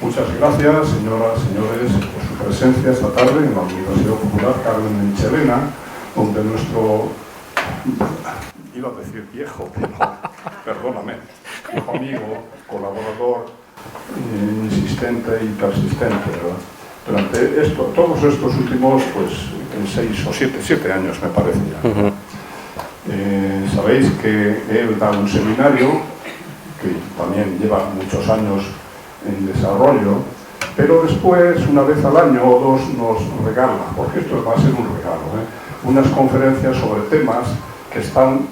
Muchas gracias, señoras y señores, por su presencia esta tarde en la Universidad Popular Carmen de Michelena, donde nuestro, iba a decir viejo, pero perdóname, viejo amigo, colaborador, insistente y persistente, ¿verdad? Durante todos estos últimos, pues, 6 o 7 años me parece ya. Sabéis que he dado un seminario que también lleva muchos años en desarrollo, pero después, una vez al año o dos, nos regala, porque esto va a ser un regalo, unas conferencias sobre temas que están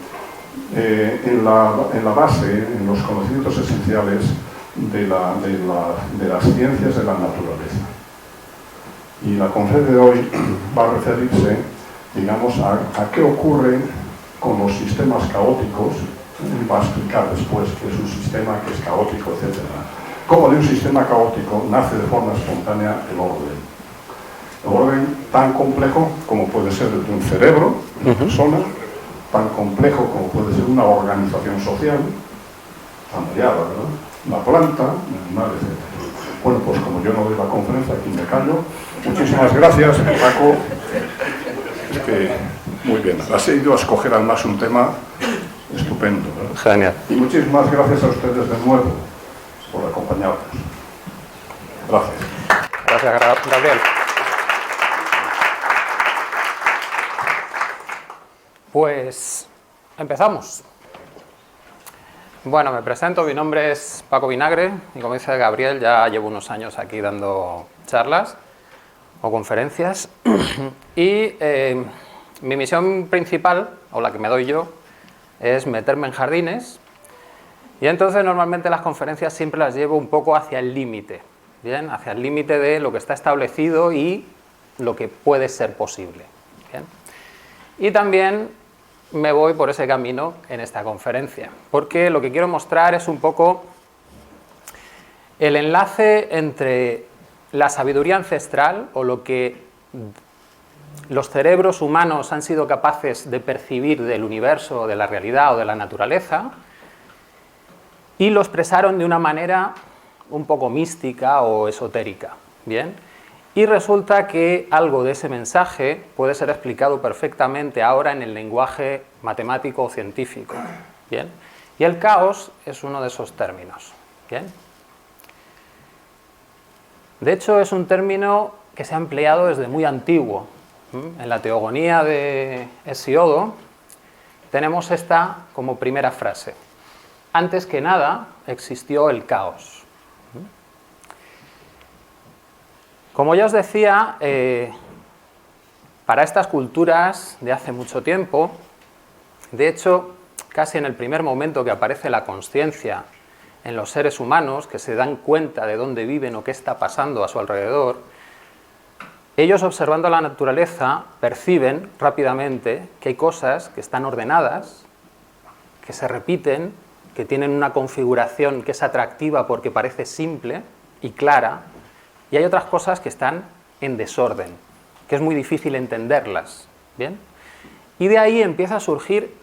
en la base, en los conocimientos esenciales de las ciencias de la naturaleza. Y la conferencia de hoy va a referirse, digamos, a qué ocurre con los sistemas caóticos. Va a explicar después qué es un sistema que es caótico, etc. Cómo de un sistema caótico nace de forma espontánea el orden. El orden tan complejo como puede ser el de un cerebro, de una persona, tan complejo como puede ser una organización social, tan variada, ¿verdad? Una planta, un animal, etc. Bueno, pues como yo no doy la conferencia, aquí me callo. Muchísimas gracias, Paco. Es que, muy bien, has ido a escoger además un tema estupendo, ¿verdad? Genial. Y muchísimas gracias a ustedes de nuevo por acompañarnos. Gracias. Gracias, Gabriel. Pues empezamos. Bueno, me presento, mi nombre es Paco Vinagre y como dice Gabriel, ya llevo unos años aquí dando charlas o conferencias y mi misión principal, o la que me doy yo, es meterme en jardines y entonces normalmente las conferencias siempre las llevo un poco hacia el límite, ¿bien? Hacia el límite de lo que está establecido y lo que puede ser posible, ¿bien? Y también me voy por ese camino en esta conferencia, porque lo que quiero mostrar es un poco el enlace entre la sabiduría ancestral o lo que los cerebros humanos han sido capaces de percibir del universo, de la realidad o de la naturaleza, y lo expresaron de una manera un poco mística o esotérica, ¿bien? Y resulta que algo de ese mensaje puede ser explicado perfectamente ahora en el lenguaje matemático o científico, ¿bien? Y el caos es uno de esos términos, ¿bien? De hecho, es un término que se ha empleado desde muy antiguo. En la Teogonía de Hesiodo tenemos esta como primera frase. Antes que nada existió el caos. Como ya os decía, para estas culturas de hace mucho tiempo, de hecho, casi en el primer momento que aparece la consciencia en los seres humanos, que se dan cuenta de dónde viven o qué está pasando a su alrededor, ellos observando la naturaleza perciben rápidamente que hay cosas que están ordenadas, que se repiten, que tienen una configuración que es atractiva porque parece simple y clara, y hay otras cosas que están en desorden, que es muy difícil entenderlas, ¿bien? Y de ahí empieza a surgir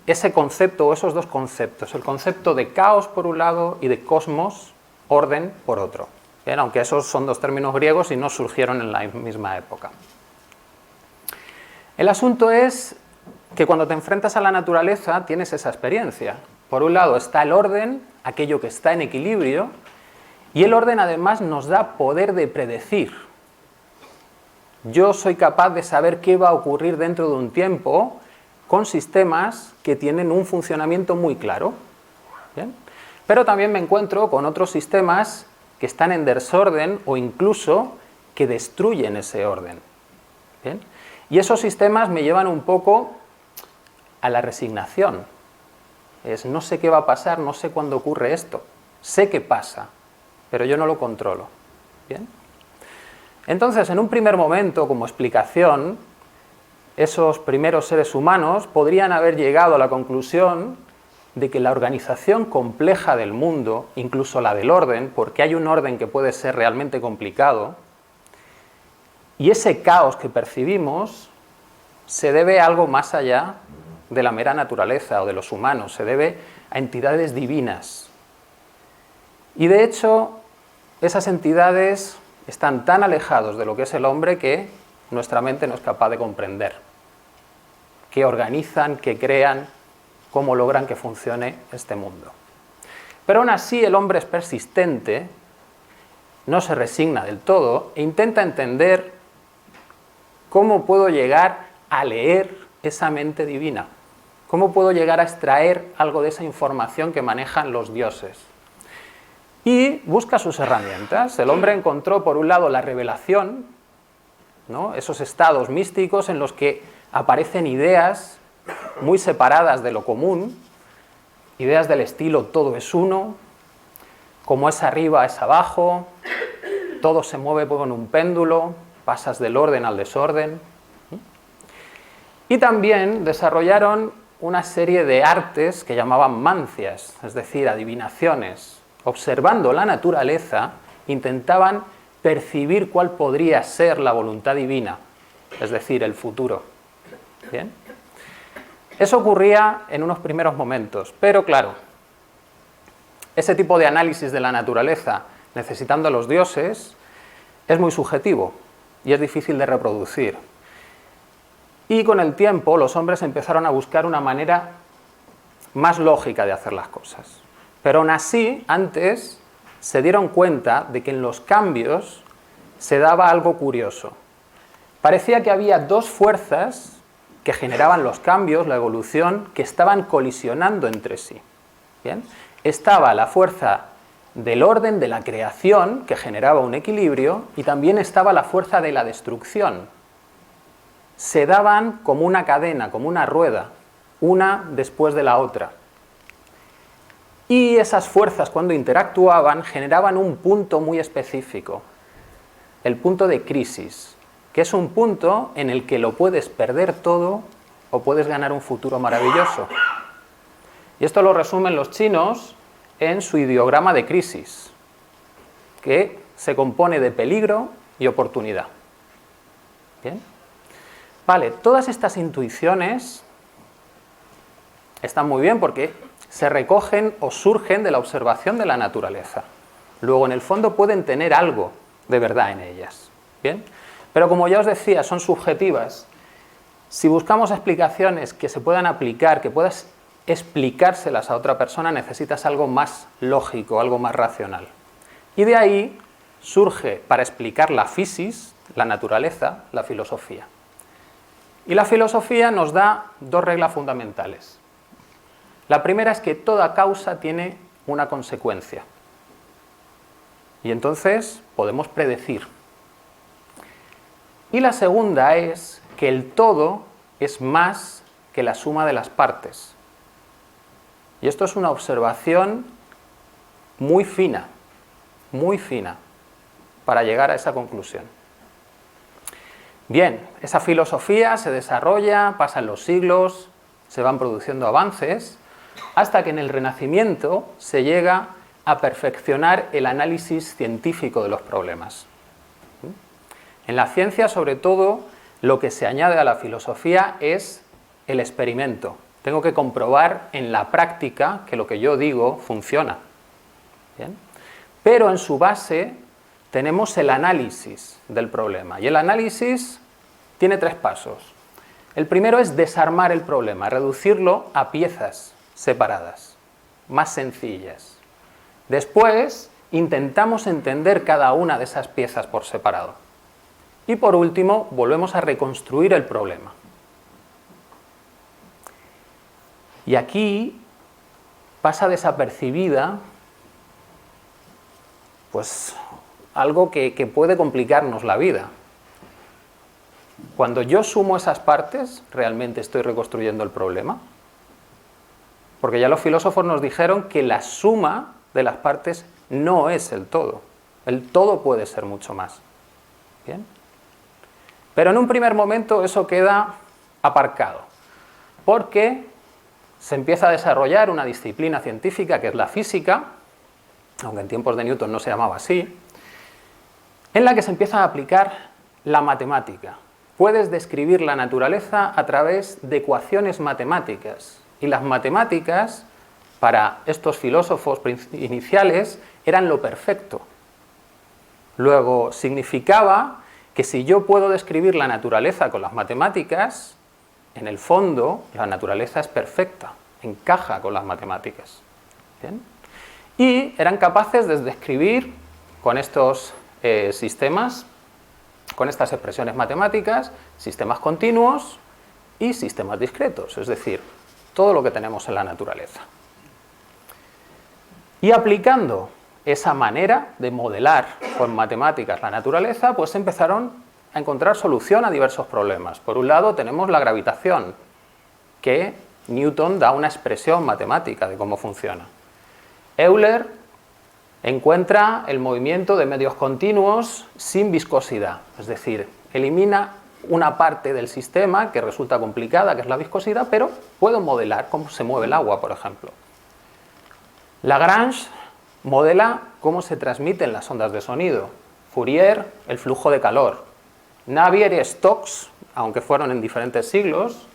ese concepto o esos dos conceptos, el concepto de caos por un lado y de cosmos, orden, por otro. Bien, aunque esos son dos términos griegos y no surgieron en la misma época. El asunto es que cuando te enfrentas a la naturaleza tienes esa experiencia. Por un lado está el orden, aquello que está en equilibrio, y el orden además nos da poder de predecir. Yo soy capaz de saber qué va a ocurrir dentro de un tiempo con sistemas que tienen un funcionamiento muy claro. ¿Bien? Pero también me encuentro con otros sistemas que están en desorden o incluso que destruyen ese orden. ¿Bien? Y esos sistemas me llevan un poco a la resignación. No sé qué va a pasar, no sé cuándo ocurre esto. Sé qué pasa, pero yo no lo controlo. ¿Bien? Entonces, en un primer momento, como explicación, esos primeros seres humanos podrían haber llegado a la conclusión de que la organización compleja del mundo, incluso la del orden, porque hay un orden que puede ser realmente complicado, y ese caos que percibimos se debe a algo más allá de la mera naturaleza o de los humanos, se debe a entidades divinas. Y de hecho, esas entidades están tan alejados de lo que es el hombre que nuestra mente no es capaz de comprender qué organizan, qué crean, cómo logran que funcione este mundo. Pero aún así el hombre es persistente, no se resigna del todo e intenta entender cómo puedo llegar a leer esa mente divina, cómo puedo llegar a extraer algo de esa información que manejan los dioses. Y busca sus herramientas. El hombre encontró, por un lado, la revelación, ¿no? Esos estados místicos en los que aparecen ideas muy separadas de lo común, ideas del estilo todo es uno, como es arriba es abajo, todo se mueve con un péndulo, pasas del orden al desorden. Y también desarrollaron una serie de artes que llamaban mancias, es decir, adivinaciones. Observando la naturaleza, intentaban percibir cuál podría ser la voluntad divina, es decir, el futuro. ¿Bien? Eso ocurría en unos primeros momentos, pero claro, ese tipo de análisis de la naturaleza, necesitando a los dioses, es muy subjetivo y es difícil de reproducir. Y con el tiempo los hombres empezaron a buscar una manera más lógica de hacer las cosas. Pero aún así, antes se dieron cuenta de que en los cambios se daba algo curioso. Parecía que había dos fuerzas que generaban los cambios, la evolución, que estaban colisionando entre sí. ¿Bien? Estaba la fuerza del orden, de la creación, que generaba un equilibrio, y también estaba la fuerza de la destrucción. Se daban como una cadena, como una rueda, una después de la otra. Y esas fuerzas, cuando interactuaban, generaban un punto muy específico, el punto de crisis, que es un punto en el que lo puedes perder todo o puedes ganar un futuro maravilloso. Y esto lo resumen los chinos en su ideograma de crisis, que se compone de peligro y oportunidad. ¿Bien? Vale, todas estas intuiciones están muy bien porque se recogen o surgen de la observación de la naturaleza. Luego, en el fondo, pueden tener algo de verdad en ellas. ¿Bien? Pero como ya os decía, son subjetivas. Si buscamos explicaciones que se puedan aplicar, que puedas explicárselas a otra persona, necesitas algo más lógico, algo más racional. Y de ahí surge, para explicar la physis, la naturaleza, la filosofía. Y la filosofía nos da dos reglas fundamentales. La primera es que toda causa tiene una consecuencia. Y entonces podemos predecir. Y la segunda es que el todo es más que la suma de las partes. Y esto es una observación muy fina, para llegar a esa conclusión. Bien, esa filosofía se desarrolla, pasan los siglos, se van produciendo avances, hasta que en el Renacimiento se llega a perfeccionar el análisis científico de los problemas. En la ciencia, sobre todo, lo que se añade a la filosofía es el experimento. Tengo que comprobar en la práctica que lo que yo digo funciona. ¿Bien? Pero en su base tenemos el análisis del problema. Y el análisis tiene tres pasos. El primero es desarmar el problema, reducirlo a piezas separadas, más sencillas. Después, intentamos entender cada una de esas piezas por separado. Y por último, volvemos a reconstruir el problema. Y aquí pasa desapercibida pues algo que puede complicarnos la vida. Cuando yo sumo esas partes, ¿realmente estoy reconstruyendo el problema? Porque ya los filósofos nos dijeron que la suma de las partes no es el todo. El todo puede ser mucho más. ¿Bien? Pero en un primer momento eso queda aparcado, porque se empieza a desarrollar una disciplina científica que es la física, aunque en tiempos de Newton no se llamaba así, en la que se empieza a aplicar la matemática. Puedes describir la naturaleza a través de ecuaciones matemáticas. Y las matemáticas, para estos filósofos iniciales, eran lo perfecto. Luego, significaba que si yo puedo describir la naturaleza con las matemáticas, en el fondo la naturaleza es perfecta, encaja con las matemáticas. ¿Bien? Y eran capaces de describir con estos sistemas, con estas expresiones matemáticas, sistemas continuos y sistemas discretos, es decir, todo lo que tenemos en la naturaleza. Y aplicando esa manera de modelar con matemáticas la naturaleza, pues empezaron a encontrar solución a diversos problemas. Por un lado tenemos la gravitación, que Newton da una expresión matemática de cómo funciona. Euler encuentra el movimiento de medios continuos sin viscosidad, es decir, elimina una parte del sistema que resulta complicada, que es la viscosidad, pero puedo modelar cómo se mueve el agua, por ejemplo. Lagrange modela cómo se transmiten las ondas de sonido. Fourier, el flujo de calor. Navier y Stokes, aunque fueron en diferentes siglos,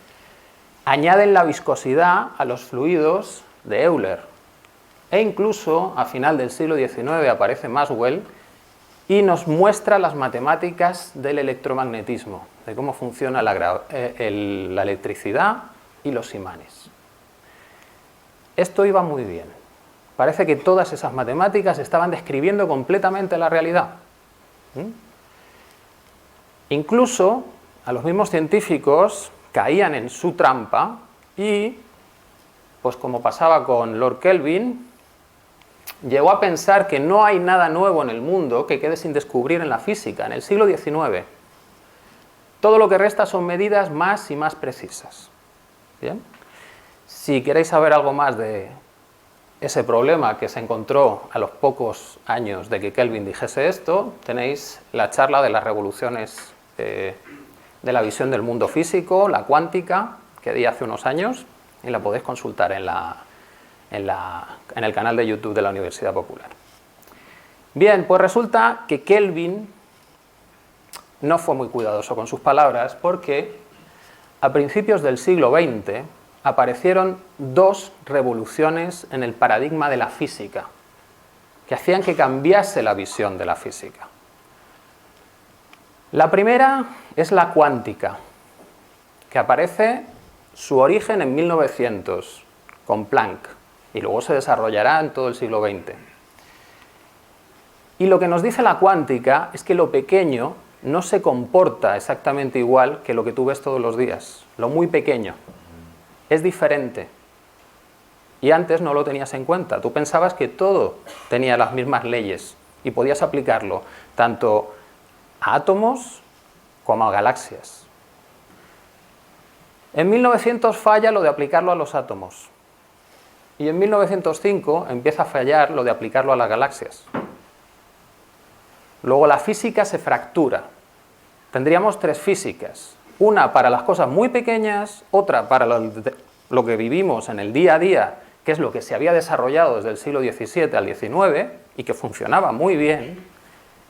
añaden la viscosidad a los fluidos de Euler. E incluso a final del siglo XIX aparece Maxwell y nos muestra las matemáticas del electromagnetismo, de cómo funciona la electricidad y los imanes. Esto iba muy bien. Parece que todas esas matemáticas estaban describiendo completamente la realidad. Incluso a los mismos científicos caían en su trampa y, pues como pasaba con Lord Kelvin, llegó a pensar que no hay nada nuevo en el mundo que quede sin descubrir en la física, en el siglo XIX. Todo lo que resta son medidas más y más precisas. ¿Bien? Si queréis saber algo más de ese problema que se encontró a los pocos años de que Kelvin dijese esto, tenéis la charla de las revoluciones de la visión del mundo físico, la cuántica, que di hace unos años, y la podéis consultar en el canal de YouTube de la Universidad Popular. Bien, pues resulta que Kelvin no fue muy cuidadoso con sus palabras porque a principios del siglo XX aparecieron dos revoluciones en el paradigma de la física que hacían que cambiase la visión de la física. La primera es la cuántica, que aparece su origen en 1900 con Planck y luego se desarrollará en todo el siglo XX. Y lo que nos dice la cuántica es que lo pequeño no se comporta exactamente igual que lo que tú ves todos los días, lo muy pequeño. Es diferente. Y antes no lo tenías en cuenta. Tú pensabas que todo tenía las mismas leyes y podías aplicarlo tanto a átomos como a galaxias. En 1900 falla lo de aplicarlo a los átomos. Y en 1905 empieza a fallar lo de aplicarlo a las galaxias. Luego la física se fractura. Tendríamos tres físicas. Una para las cosas muy pequeñas, otra para lo que vivimos en el día a día, que es lo que se había desarrollado desde el siglo XVII al XIX y que funcionaba muy bien,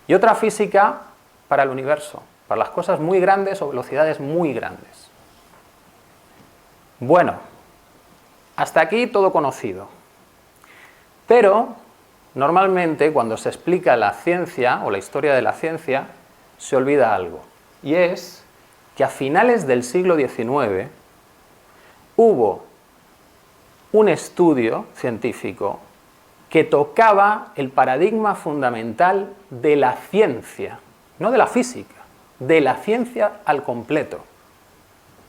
y otra física para el universo, para las cosas muy grandes o velocidades muy grandes. Bueno, hasta aquí todo conocido. Pero normalmente cuando se explica la ciencia o la historia de la ciencia se olvida algo, y es que a finales del siglo XIX hubo un estudio científico que tocaba el paradigma fundamental de la ciencia, no de la física, de la ciencia al completo.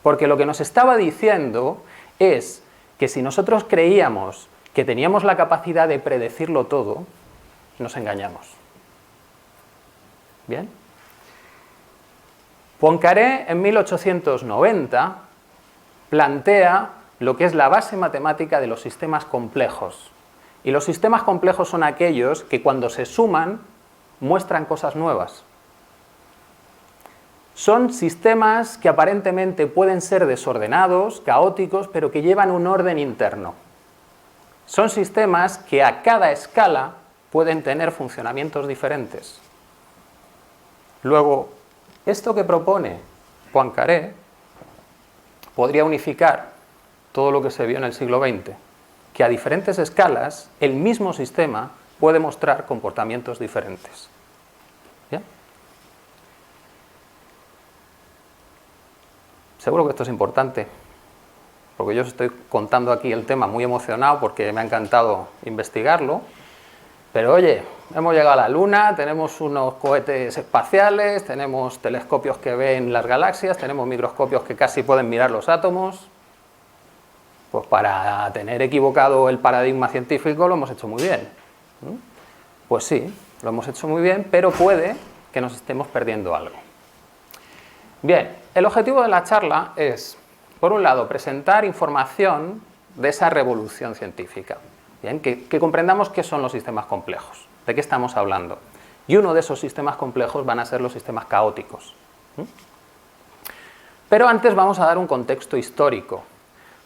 Porque lo que nos estaba diciendo es que si nosotros creíamos que teníamos la capacidad de predecirlo todo, nos engañamos. ¿Bien? Poincaré en 1890 plantea lo que es la base matemática de los sistemas complejos. Y los sistemas complejos son aquellos que cuando se suman muestran cosas nuevas. Son sistemas que aparentemente pueden ser desordenados, caóticos, pero que llevan un orden interno. Son sistemas que a cada escala pueden tener funcionamientos diferentes. Luego, esto que propone Poincaré podría unificar todo lo que se vio en el siglo XX, que a diferentes escalas el mismo sistema puede mostrar comportamientos diferentes. Seguro que esto es importante, porque yo os estoy contando aquí el tema muy emocionado porque me ha encantado investigarlo. Pero oye, hemos llegado a la Luna, tenemos unos cohetes espaciales, tenemos telescopios que ven las galaxias, tenemos microscopios que casi pueden mirar los átomos. Pues para tener equivocado el paradigma científico lo hemos hecho muy bien. Pues sí, lo hemos hecho muy bien, pero puede que nos estemos perdiendo algo. Bien, el objetivo de la charla es, por un lado, presentar información de esa revolución científica. Bien, que comprendamos qué son los sistemas complejos, de qué estamos hablando. Y uno de esos sistemas complejos van a ser los sistemas caóticos. Pero antes vamos a dar un contexto histórico,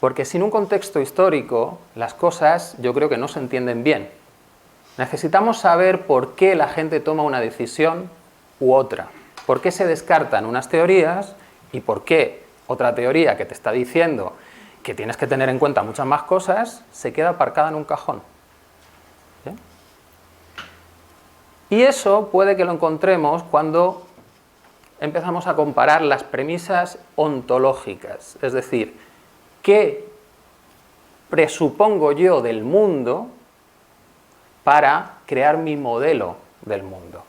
porque sin un contexto histórico las cosas yo creo que no se entienden bien. Necesitamos saber por qué la gente toma una decisión u otra, por qué se descartan unas teorías y por qué otra teoría que te está diciendo que tienes que tener en cuenta muchas más cosas se queda aparcada en un cajón. ¿Bien? Y eso puede que lo encontremos cuando empezamos a comparar las premisas ontológicas, es decir, ¿qué presupongo yo del mundo para crear mi modelo del mundo?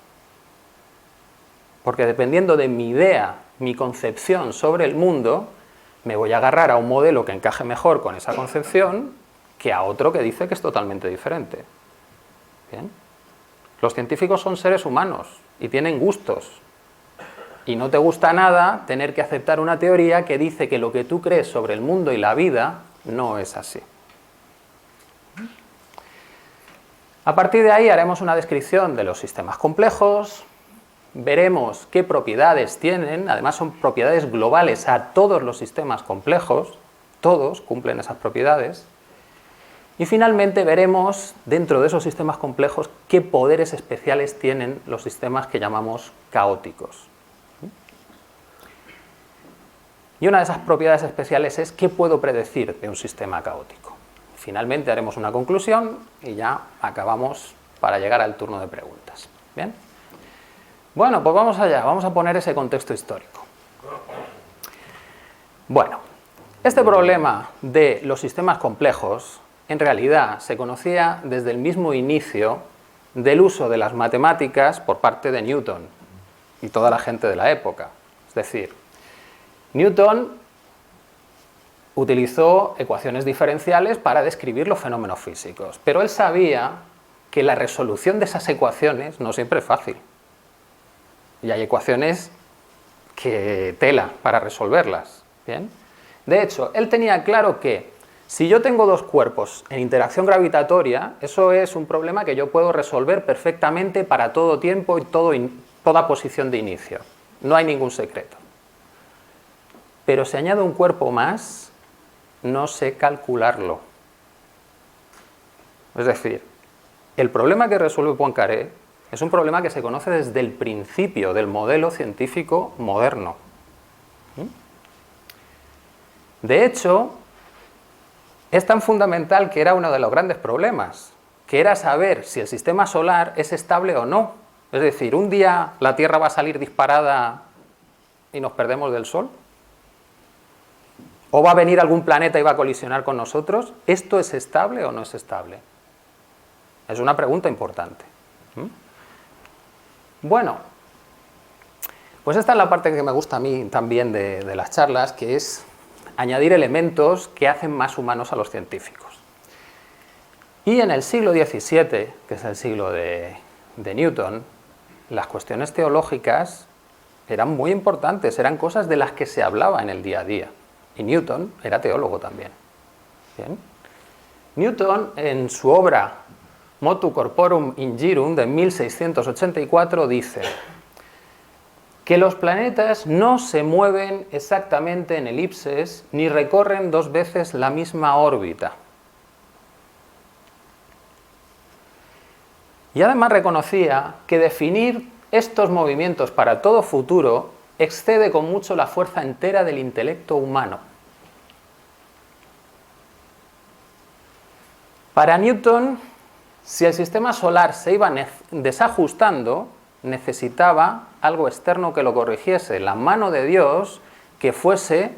Porque dependiendo de mi idea, mi concepción sobre el mundo, me voy a agarrar a un modelo que encaje mejor con esa concepción que a otro que dice que es totalmente diferente. ¿Bien? Los científicos son seres humanos y tienen gustos. Y no te gusta nada tener que aceptar una teoría que dice que lo que tú crees sobre el mundo y la vida no es así. A partir de ahí haremos una descripción de los sistemas complejos, veremos qué propiedades tienen, además son propiedades globales a todos los sistemas complejos, todos cumplen esas propiedades, y finalmente veremos dentro de esos sistemas complejos qué poderes especiales tienen los sistemas que llamamos caóticos. Y una de esas propiedades especiales es qué puedo predecir de un sistema caótico. Finalmente haremos una conclusión y ya acabamos para llegar al turno de preguntas. ¿Bien? Bueno, pues vamos allá, vamos a poner ese contexto histórico. Bueno, este problema de los sistemas complejos en realidad se conocía desde el mismo inicio del uso de las matemáticas por parte de Newton y toda la gente de la época. Es decir, Newton utilizó ecuaciones diferenciales para describir los fenómenos físicos, pero él sabía que la resolución de esas ecuaciones no siempre es fácil. Y hay ecuaciones que tela para resolverlas. ¿Bien? De hecho, él tenía claro que si yo tengo dos cuerpos en interacción gravitatoria, eso es un problema que yo puedo resolver perfectamente para todo tiempo y toda posición de inicio. No hay ningún secreto. Pero si añado un cuerpo más, no sé calcularlo. Es decir, el problema que resuelve Poincaré es un problema que se conoce desde el principio del modelo científico moderno. De hecho, es tan fundamental que era uno de los grandes problemas, que era saber si el sistema solar es estable o no. Es decir, un día la Tierra va a salir disparada y nos perdemos del Sol. ¿O va a venir algún planeta y va a colisionar con nosotros? ¿Esto es estable o no es estable? Es una pregunta importante. Bueno, pues esta es la parte que me gusta a mí también de las charlas, que es añadir elementos que hacen más humanos a los científicos. Y en el siglo XVII, que es el siglo de Newton, las cuestiones teológicas eran muy importantes, eran cosas de las que se hablaba en el día a día. Y Newton era teólogo también. ¿Bien? Newton, en su obra Motu Corporum Ingirum de 1684, dice que los planetas no se mueven exactamente en elipses ni recorren dos veces la misma órbita. Y además reconocía que definir estos movimientos para todo futuro excede con mucho la fuerza entera del intelecto humano. Para Newton, si el sistema solar se iba desajustando, necesitaba algo externo que lo corrigiese, la mano de Dios que fuese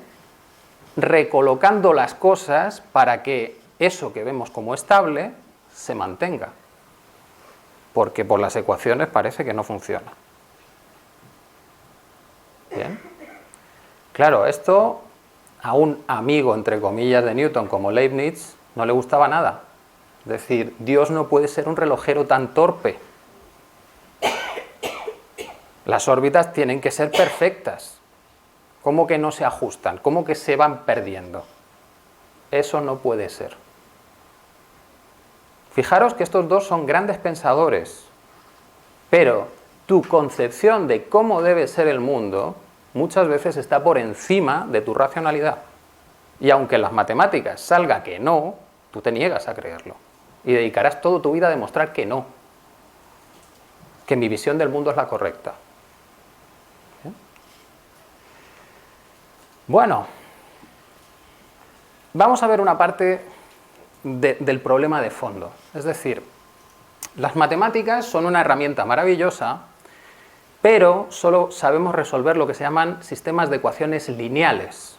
recolocando las cosas para que eso que vemos como estable se mantenga. Porque por las ecuaciones parece que no funciona. ¿Bien? Claro, esto a un amigo, entre comillas, de Newton como Leibniz no le gustaba nada. Es decir, Dios no puede ser un relojero tan torpe. Las órbitas tienen que ser perfectas. ¿Cómo que no se ajustan? ¿Cómo que se van perdiendo? Eso no puede ser. Fijaros que estos dos son grandes pensadores, pero tu concepción de cómo debe ser el mundo muchas veces está por encima de tu racionalidad. Y aunque en las matemáticas salga que no, tú te niegas a creerlo. Y dedicarás toda tu vida a demostrar que no. Que mi visión del mundo es la correcta. ¿Bien? Bueno, vamos a ver una parte del problema de fondo. Es decir, las matemáticas son una herramienta maravillosa, pero solo sabemos resolver lo que se llaman sistemas de ecuaciones lineales,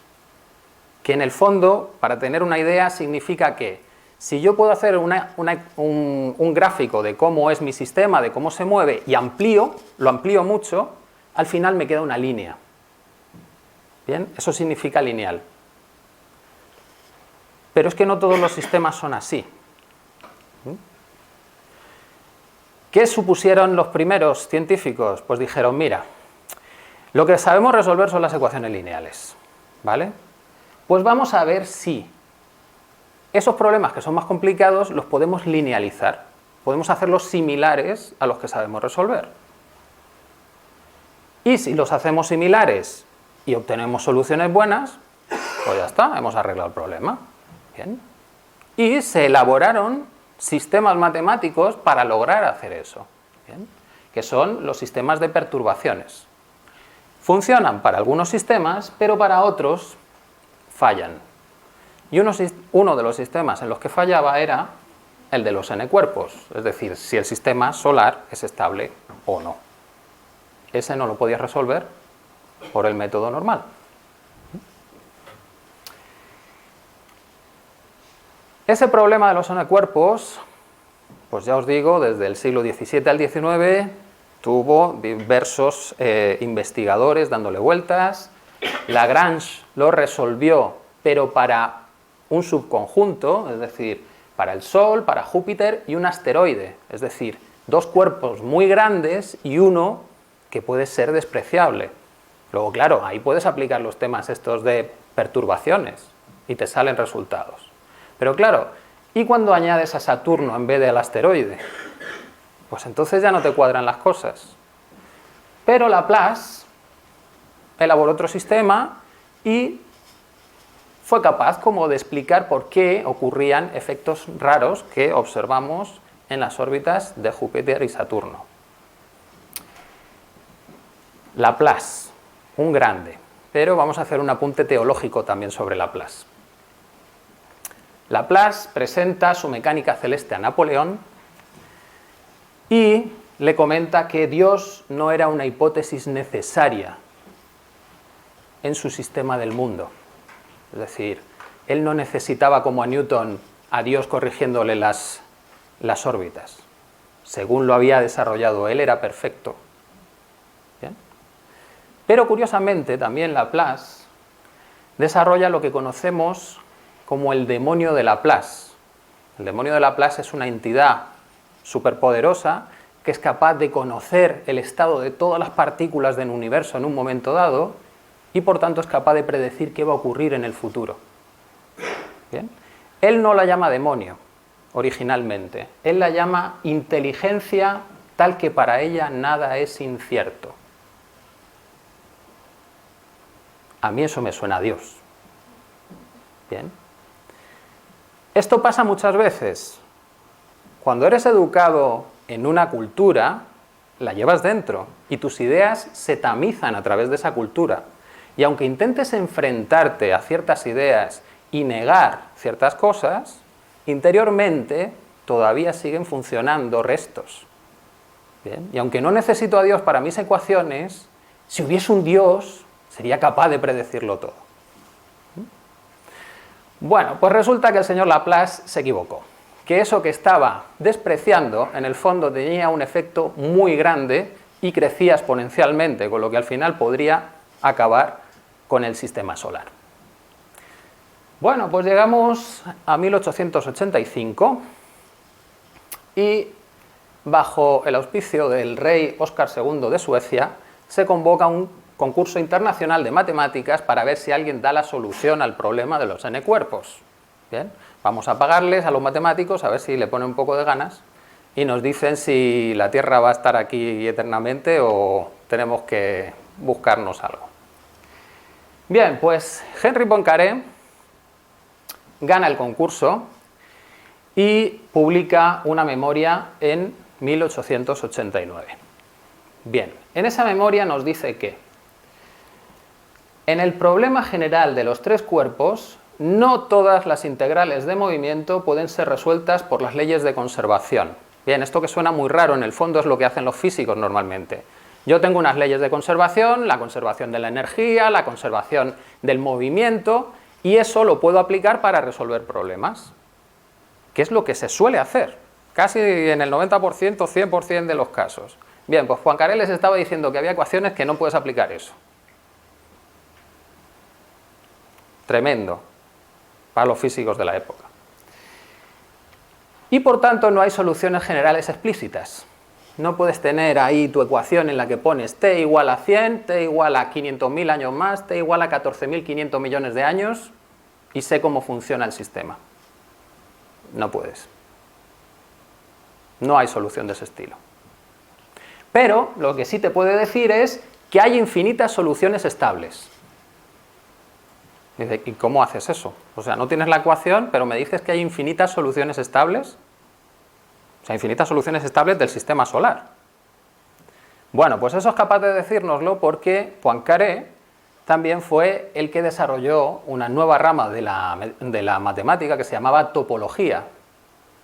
que en el fondo, para tener una idea, significa que si yo puedo hacer un gráfico de cómo es mi sistema, de cómo se mueve, y lo amplío mucho, al final me queda una línea. ¿Bien? Eso significa lineal. Pero es que no todos los sistemas son así. ¿Qué supusieron los primeros científicos? Pues dijeron, mira, lo que sabemos resolver son las ecuaciones lineales, ¿vale? Pues vamos a ver si esos problemas que son más complicados los podemos linealizar, podemos hacerlos similares a los que sabemos resolver. Y si los hacemos similares y obtenemos soluciones buenas, pues ya está, hemos arreglado el problema. Bien. Y se elaboraron sistemas matemáticos para lograr hacer eso, ¿bien? Que son los sistemas de perturbaciones. Funcionan para algunos sistemas, pero para otros fallan. Y uno de los sistemas en los que fallaba era el de los n-cuerpos, es decir, si el sistema solar es estable o no. Ese no lo podías resolver por el método normal. Ese problema de los n-cuerpos, pues ya os digo, desde el siglo XVII al XIX tuvo diversos investigadores dándole vueltas. Lagrange lo resolvió, pero para un subconjunto, es decir, para el Sol, para Júpiter y un asteroide, es decir, dos cuerpos muy grandes y uno que puede ser despreciable. Luego, claro, ahí puedes aplicar los temas estos de perturbaciones y te salen resultados. Pero claro, ¿y cuando añades a Saturno en vez del asteroide? Pues entonces ya no te cuadran las cosas. Pero Laplace elaboró otro sistema y fue capaz como de explicar por qué ocurrían efectos raros que observamos en las órbitas de Júpiter y Saturno. Laplace, un grande, pero vamos a hacer un apunte teológico también sobre Laplace. Laplace presenta su mecánica celeste a Napoleón y le comenta que Dios no era una hipótesis necesaria en su sistema del mundo. Es decir, él no necesitaba, como a Newton, a Dios corrigiéndole las órbitas. Según lo había desarrollado él, era perfecto. ¿Bien? Pero curiosamente, también Laplace desarrolla lo que conocemos como el demonio de Laplace. El demonio de Laplace es una entidad superpoderosa que es capaz de conocer el estado de todas las partículas del universo en un momento dado y por tanto es capaz de predecir qué va a ocurrir en el futuro. ¿Bien? Él no la llama demonio originalmente, él la llama inteligencia tal que para ella nada es incierto. A mí eso me suena a Dios. Bien. Esto pasa muchas veces. Cuando eres educado en una cultura, la llevas dentro y tus ideas se tamizan a través de esa cultura. Y aunque intentes enfrentarte a ciertas ideas y negar ciertas cosas, interiormente todavía siguen funcionando restos. ¿Bien? Y aunque no necesito a Dios para mis ecuaciones, si hubiese un Dios, sería capaz de predecirlo todo. Bueno, pues resulta que el señor Laplace se equivocó, que eso que estaba despreciando en el fondo tenía un efecto muy grande y crecía exponencialmente, con lo que al final podría acabar con el sistema solar. Bueno, pues llegamos a 1885 y bajo el auspicio del rey Óscar II de Suecia se convoca un concurso internacional de matemáticas para ver si alguien da la solución al problema de los n cuerpos. Bien, vamos a pagarles a los matemáticos a ver si le ponen un poco de ganas y nos dicen si la Tierra va a estar aquí eternamente o tenemos que buscarnos algo. Bien, pues Henri Poincaré gana el concurso y publica una memoria en 1889. Bien, en esa memoria nos dice que en el problema general de los tres cuerpos, no todas las integrales de movimiento pueden ser resueltas por las leyes de conservación. Bien, esto que suena muy raro, en el fondo es lo que hacen los físicos normalmente. Yo tengo unas leyes de conservación, la conservación de la energía, la conservación del movimiento, y eso lo puedo aplicar para resolver problemas, que es lo que se suele hacer, casi en el 90%, 100% de los casos. Bien, pues Poincaré les estaba diciendo que había ecuaciones que no puedes aplicar eso. Tremendo para los físicos de la época. Y por tanto no hay soluciones generales explícitas. No puedes tener ahí tu ecuación en la que pones t igual a 100, t igual a 500.000 años más, t igual a 14.500 millones de años y sé cómo funciona el sistema. No puedes. No hay solución de ese estilo. Pero lo que sí te puede decir es que hay infinitas soluciones estables. Dice, ¿y cómo haces eso? O sea, no tienes la ecuación, pero me dices que hay infinitas soluciones estables. O sea, infinitas soluciones estables del sistema solar. Bueno, pues eso es capaz de decírnoslo porque Poincaré también fue el que desarrolló una nueva rama de la matemática que se llamaba topología,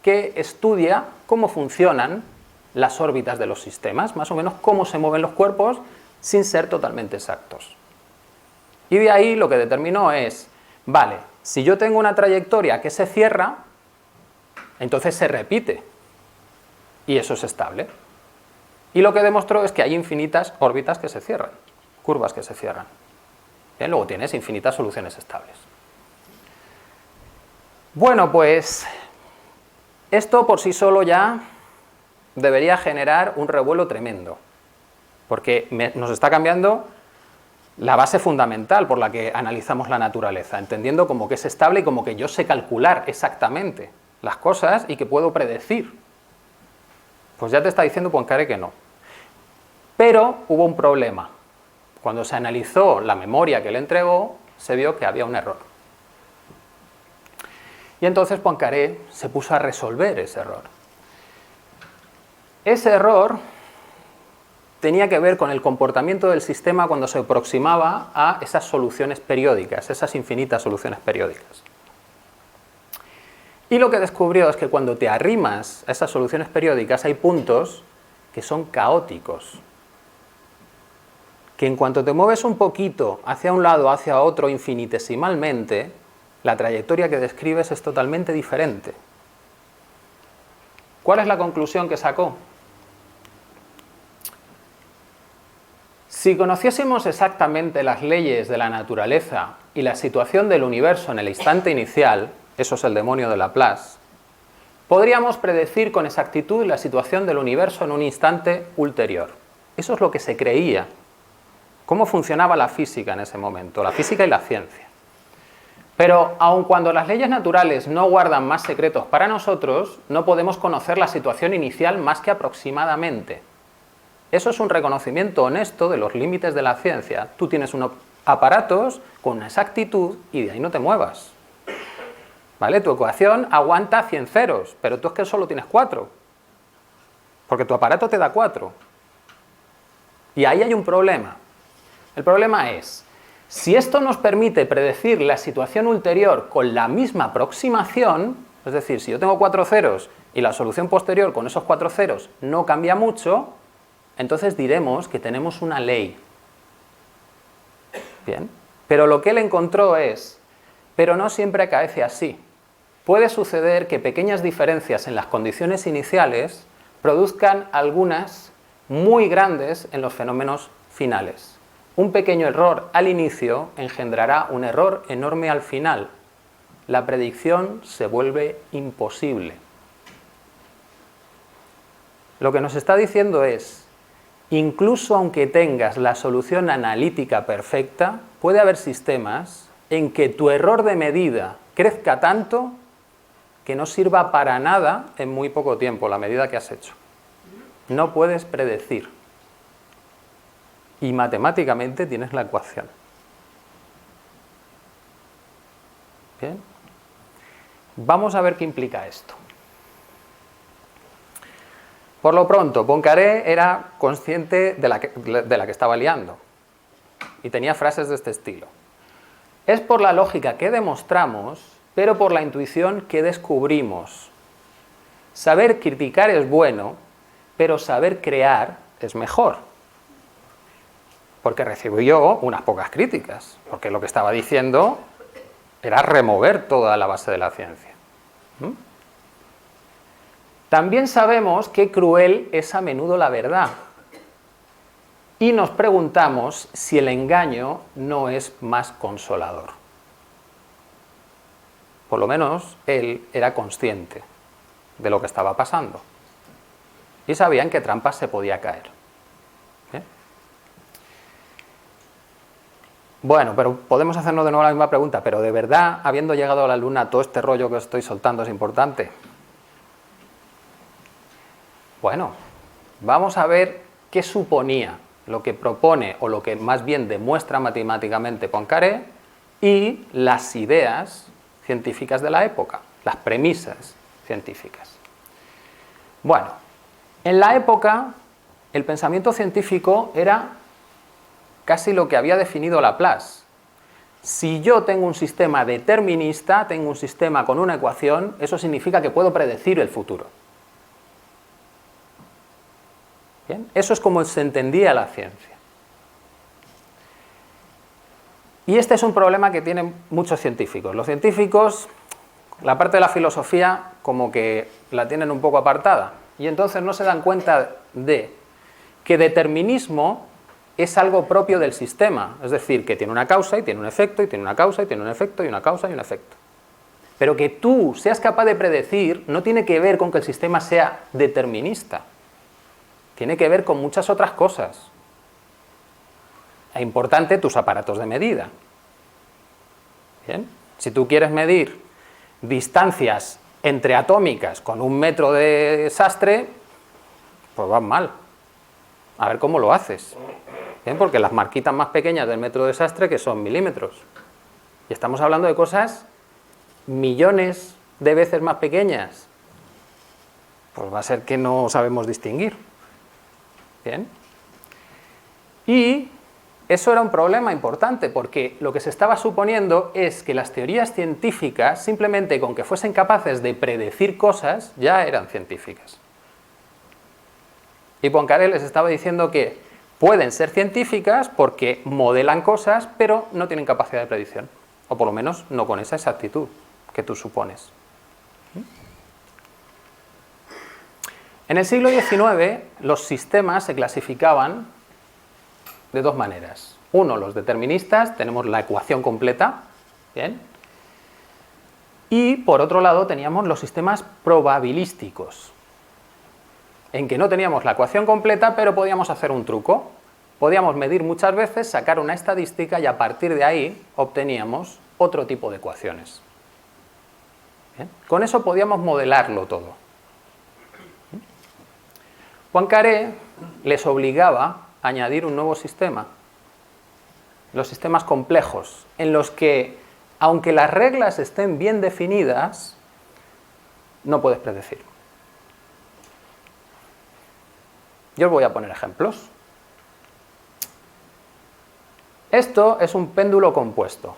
que estudia cómo funcionan las órbitas de los sistemas, más o menos cómo se mueven los cuerpos sin ser totalmente exactos. Y de ahí lo que determinó es, vale, si yo tengo una trayectoria que se cierra, entonces se repite, y eso es estable. Y lo que demostró es que hay infinitas órbitas que se cierran, curvas que se cierran. Bien, luego tienes infinitas soluciones estables. Bueno, pues esto por sí solo ya debería generar un revuelo tremendo, porque nos está cambiando la base fundamental por la que analizamos la naturaleza, entendiendo como que es estable y como que yo sé calcular exactamente las cosas y que puedo predecir. Pues ya te está diciendo Poincaré que no. Pero hubo un problema. Cuando se analizó la memoria que le entregó, se vio que había un error. Y entonces Poincaré se puso a resolver ese error. Ese error tenía que ver con el comportamiento del sistema cuando se aproximaba a esas soluciones periódicas, esas infinitas soluciones periódicas. Y lo que descubrió es que cuando te arrimas a esas soluciones periódicas hay puntos que son caóticos, que en cuanto te mueves un poquito hacia un lado o hacia otro infinitesimalmente, la trayectoria que describes es totalmente diferente. ¿Cuál es la conclusión que sacó? Si conociésemos exactamente las leyes de la naturaleza y la situación del universo en el instante inicial, eso es el demonio de Laplace, podríamos predecir con exactitud la situación del universo en un instante ulterior. Eso es lo que se creía. ¿Cómo funcionaba la física en ese momento? La física y la ciencia. Pero aun cuando las leyes naturales no guardan más secretos para nosotros, no podemos conocer la situación inicial más que aproximadamente. Eso es un reconocimiento honesto de los límites de la ciencia. Tú tienes unos aparatos con una exactitud y de ahí no te muevas. ¿Vale? Tu ecuación aguanta 100 ceros, pero tú es que solo tienes 4. Porque tu aparato te da 4. Y ahí hay un problema. El problema es, si esto nos permite predecir la situación ulterior con la misma aproximación, es decir, si yo tengo 4 ceros y la solución posterior con esos 4 ceros no cambia mucho, entonces diremos que tenemos una ley. Bien, pero lo que él encontró es pero no siempre acaece así. Puede suceder que pequeñas diferencias en las condiciones iniciales produzcan algunas muy grandes en los fenómenos finales. Un pequeño error al inicio engendrará un error enorme al final. La predicción se vuelve imposible. Lo que nos está diciendo es, incluso aunque tengas la solución analítica perfecta, puede haber sistemas en que tu error de medida crezca tanto que no sirva para nada en muy poco tiempo la medida que has hecho. No puedes predecir. Y matemáticamente tienes la ecuación. Bien. Vamos a ver qué implica esto. Por lo pronto, Poincaré era consciente de la que estaba liando y tenía frases de este estilo. Es por la lógica que demostramos, pero por la intuición que descubrimos. Saber criticar es bueno, pero saber crear es mejor. Porque recibió unas pocas críticas, porque lo que estaba diciendo era remover toda la base de la ciencia. También sabemos que cruel es a menudo la verdad. Y nos preguntamos si el engaño no es más consolador. Por lo menos él era consciente de lo que estaba pasando. Y sabía en qué trampas se podía caer. ¿Bien? Bueno, pero podemos hacernos de nuevo la misma pregunta. ¿Pero de verdad, habiendo llegado a la Luna, todo este rollo que estoy soltando es importante? Bueno, vamos a ver qué suponía lo que propone o lo que más bien demuestra matemáticamente Poincaré y las ideas científicas de la época, las premisas científicas. Bueno, en la época el pensamiento científico era casi lo que había definido Laplace. Si yo tengo un sistema determinista, tengo un sistema con una ecuación, eso significa que puedo predecir el futuro. ¿Bien? Eso es como se entendía la ciencia. Y este es un problema que tienen muchos científicos. Los científicos, la parte de la filosofía, como que la tienen un poco apartada. Y entonces no se dan cuenta de que determinismo es algo propio del sistema. Es decir, que tiene una causa y tiene un efecto, y tiene una causa y tiene un efecto, y una causa y un efecto. Pero que tú seas capaz de predecir no tiene que ver con que el sistema sea determinista. Tiene que ver con muchas otras cosas. Es importante tus aparatos de medida. ¿Bien? Si tú quieres medir distancias entre atómicas con 1 metro de sastre, pues vas mal. A ver cómo lo haces. ¿Bien? Porque las marquitas más pequeñas del metro de sastre que son milímetros. Y estamos hablando de cosas millones de veces más pequeñas. Pues va a ser que no sabemos distinguir. Bien. Y eso era un problema importante porque lo que se estaba suponiendo es que las teorías científicas, simplemente con que fuesen capaces de predecir cosas, ya eran científicas. Y Poincaré les estaba diciendo que pueden ser científicas porque modelan cosas, pero no tienen capacidad de predicción. O por lo menos no con esa exactitud que tú supones. En el siglo XIX los sistemas se clasificaban de dos maneras. Uno, los deterministas, tenemos la ecuación completa, ¿bien? Y por otro lado teníamos los sistemas probabilísticos, en que no teníamos la ecuación completa, pero podíamos hacer un truco. Podíamos medir muchas veces, sacar una estadística y a partir de ahí obteníamos otro tipo de ecuaciones. ¿Bien? Con eso podíamos modelarlo todo. Poincaré les obligaba a añadir un nuevo sistema, los sistemas complejos, en los que, aunque las reglas estén bien definidas, no puedes predecir. Yo os voy a poner ejemplos. Esto es un péndulo compuesto,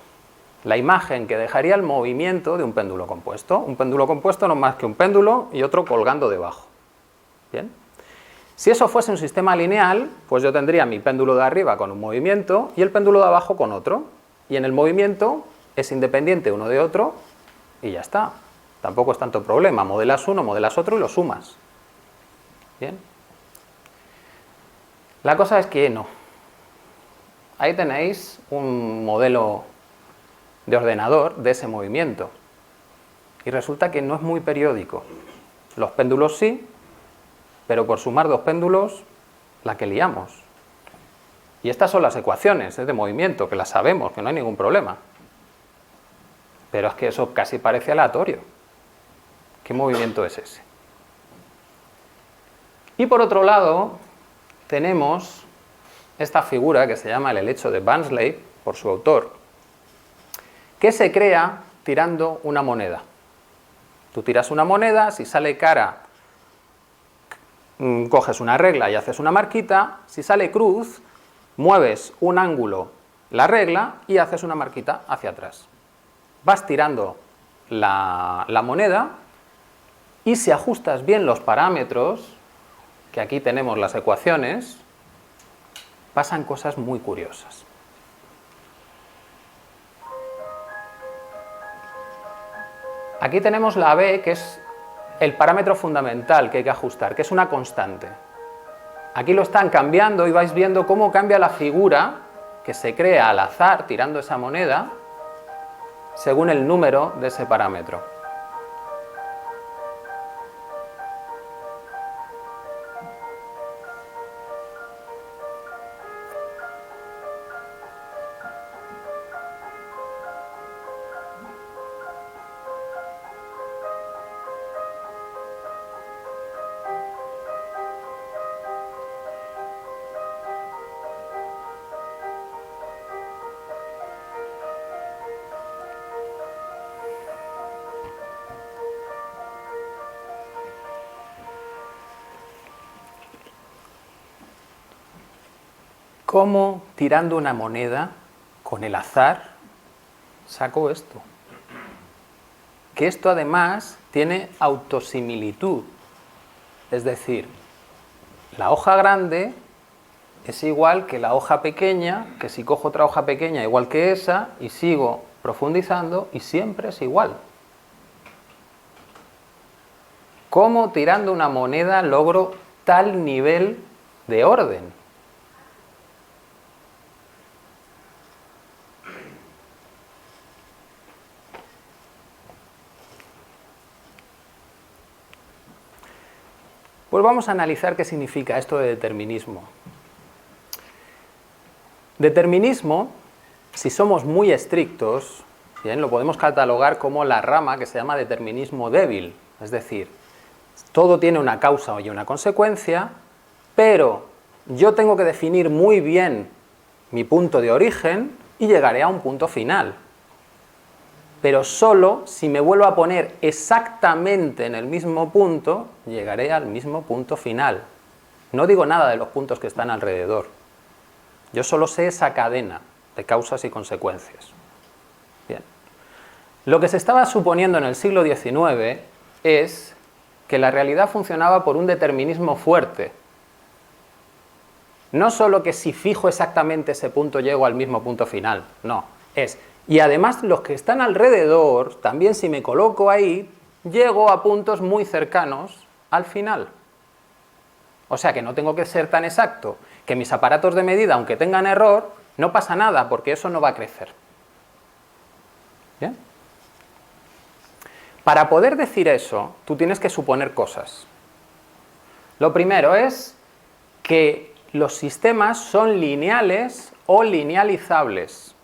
la imagen que dejaría el movimiento de un péndulo compuesto. Un péndulo compuesto no es más que un péndulo y otro colgando debajo. ¿Bien? Si eso fuese un sistema lineal, pues yo tendría mi péndulo de arriba con un movimiento y el péndulo de abajo con otro. Y en el movimiento es independiente uno de otro y ya está. Tampoco es tanto problema. Modelas uno, modelas otro y lo sumas. ¿Bien? La cosa es que no. Ahí tenéis un modelo de ordenador de ese movimiento. Y resulta que no es muy periódico. Los péndulos sí, pero por sumar dos péndulos, la que liamos. Y estas son las ecuaciones de movimiento, que las sabemos, que no hay ningún problema. Pero es que eso casi parece aleatorio. ¿Qué movimiento es ese? Y por otro lado, tenemos esta figura que se llama el helecho de Barnsley, por su autor, que se crea tirando una moneda. Tú tiras una moneda, si sale cara, coges una regla y haces una marquita, si sale cruz, mueves un ángulo la regla y haces una marquita hacia atrás. Vas tirando la moneda y si ajustas bien los parámetros, que aquí tenemos las ecuaciones, pasan cosas muy curiosas. Aquí tenemos la B, que es el parámetro fundamental que hay que ajustar, que es una constante. Aquí lo están cambiando y vais viendo cómo cambia la figura que se crea al azar tirando esa moneda según el número de ese parámetro. ¿Cómo tirando una moneda con el azar saco esto? Que esto además tiene autosimilitud. Es decir, la hoja grande es igual que la hoja pequeña, que si cojo otra hoja pequeña igual que esa y sigo profundizando y siempre es igual. ¿Cómo tirando una moneda logro tal nivel de orden? Pues vamos a analizar qué significa esto de determinismo. Determinismo, si somos muy estrictos, bien, lo podemos catalogar como la rama que se llama determinismo débil. Es decir, todo tiene una causa y una consecuencia, pero yo tengo que definir muy bien mi punto de origen y llegaré a un punto final. Pero solo si me vuelvo a poner exactamente en el mismo punto, llegaré al mismo punto final. No digo nada de los puntos que están alrededor. Yo solo sé esa cadena de causas y consecuencias. Bien. Lo que se estaba suponiendo en el siglo XIX es que la realidad funcionaba por un determinismo fuerte. No solo que si fijo exactamente ese punto llego al mismo punto final, no, es... Y además los que están alrededor, también si me coloco ahí, llego a puntos muy cercanos al final. O sea que no tengo que ser tan exacto, que mis aparatos de medida, aunque tengan error, no pasa nada porque eso no va a crecer. ¿Bien? Para poder decir eso, tú tienes que suponer cosas. Lo primero es que los sistemas son lineales o linealizables.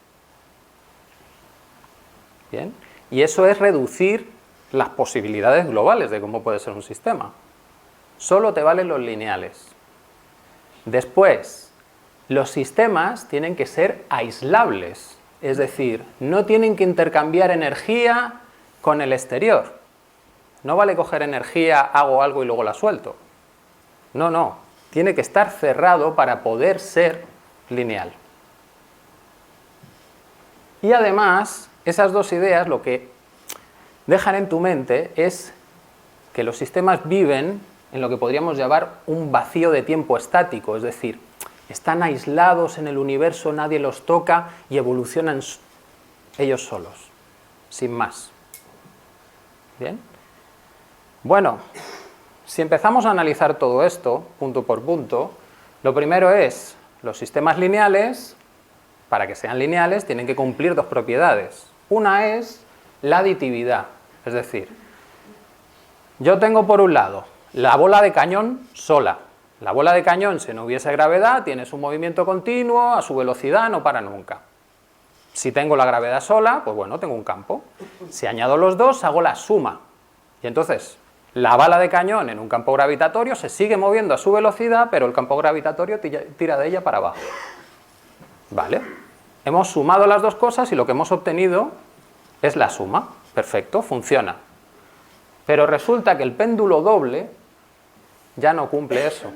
Bien. Y eso es reducir las posibilidades globales de cómo puede ser un sistema. Solo te valen los lineales. Después, los sistemas tienen que ser aislables, es decir, no tienen que intercambiar energía con el exterior. No vale coger energía, hago algo y luego la suelto. No, no, tiene que estar cerrado para poder ser lineal. Y además, esas dos ideas lo que dejan en tu mente es que los sistemas viven en lo que podríamos llamar un vacío de tiempo estático, es decir, están aislados en el universo, nadie los toca y evolucionan ellos solos, sin más. ¿Bien? Bueno, si empezamos a analizar todo esto, punto por punto, lo primero es, los sistemas lineales, para que sean lineales, tienen que cumplir dos propiedades. Una es la aditividad, es decir, yo tengo por un lado la bola de cañón sola. La bola de cañón, si no hubiese gravedad, tiene su movimiento continuo, a su velocidad, no para nunca. Si tengo la gravedad sola, pues bueno, tengo un campo. Si añado los dos, hago la suma. Y entonces, la bala de cañón en un campo gravitatorio se sigue moviendo a su velocidad, pero el campo gravitatorio tira de ella para abajo. ¿Vale? Hemos sumado las dos cosas y lo que hemos obtenido es la suma. Perfecto, funciona. Pero resulta que el péndulo doble ya no cumple eso.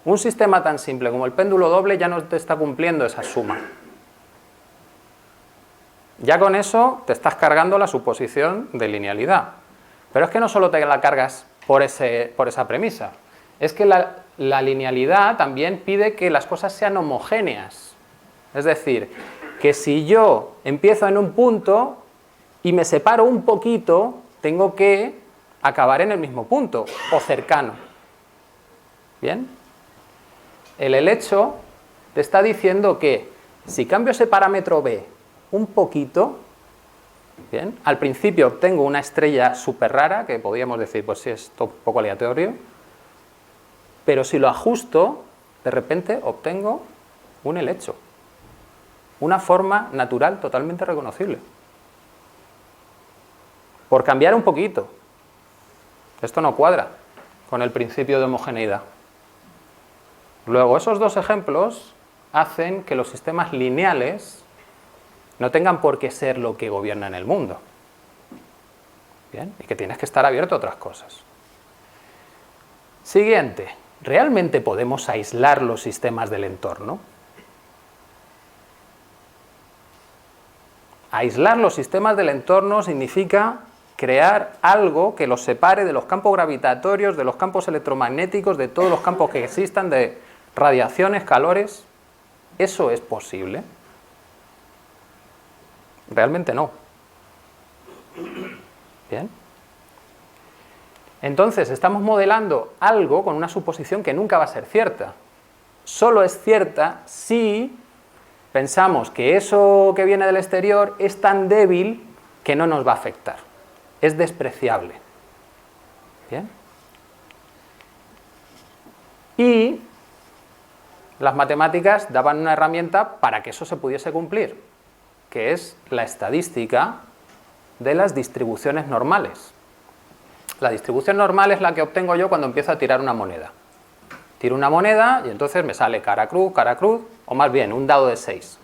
Un sistema tan simple como el péndulo doble ya no te está cumpliendo esa suma. Ya con eso te estás cargando la suposición de linealidad. Pero es que no solo te la cargas por esa premisa, es que la linealidad también pide que las cosas sean homogéneas. Es decir, que si yo empiezo en un punto y me separo un poquito, tengo que acabar en el mismo punto o cercano. ¿Bien? El helecho te está diciendo que si cambio ese parámetro b un poquito, ¿bien? Al principio obtengo una estrella súper rara, que podríamos decir, pues sí, es un poco aleatorio, pero si lo ajusto, de repente obtengo un helecho, una forma natural totalmente reconocible. Por cambiar un poquito. Esto no cuadra con el principio de homogeneidad. Luego, esos dos ejemplos hacen que los sistemas lineales no tengan por qué ser lo que gobierna en el mundo. ¿Bien? Y que tienes que estar abierto a otras cosas. Siguiente. ¿Realmente podemos aislar los sistemas del entorno? Aislar los sistemas del entorno significa crear algo que los separe de los campos gravitatorios, de los campos electromagnéticos, de todos los campos que existan, de radiaciones, calores. ¿Eso es posible? Realmente no. ¿Bien? Entonces, estamos modelando algo con una suposición que nunca va a ser cierta. Solo es cierta si pensamos que eso que viene del exterior es tan débil que no nos va a afectar. Es despreciable. ¿Bien? Y las matemáticas daban una herramienta para que eso se pudiese cumplir, que es la estadística de las distribuciones normales. La distribución normal es la que obtengo yo cuando empiezo a tirar una moneda. Tiro una moneda y entonces me sale cara cruz, o más bien un dado de 6.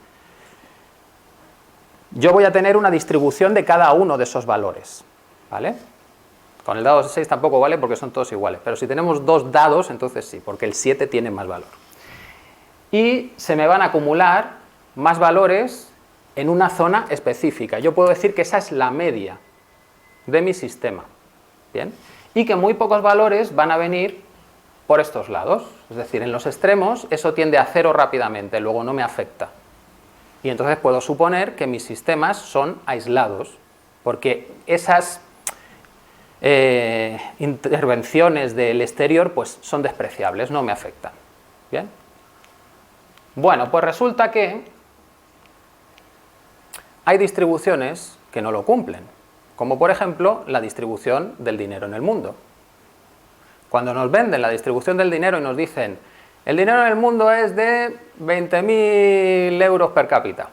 Yo voy a tener una distribución de cada uno de esos valores. ¿Vale? Con el dado de 6 tampoco vale porque son todos iguales, pero si tenemos dos dados, entonces sí, porque el 7 tiene más valor. Y se me van a acumular más valores en una zona específica. Yo puedo decir que esa es la media de mi sistema. ¿Bien? Y que muy pocos valores van a venir por estos lados. Es decir, en los extremos eso tiende a cero rápidamente, luego no me afecta. Y entonces puedo suponer que mis sistemas son aislados, porque esas intervenciones del exterior pues son despreciables, no me afectan. ¿Bien? Bueno, pues resulta que hay distribuciones que no lo cumplen, como por ejemplo la distribución del dinero en el mundo. Cuando nos venden la distribución del dinero y nos dicen el dinero en el mundo es de 20.000 euros per cápita.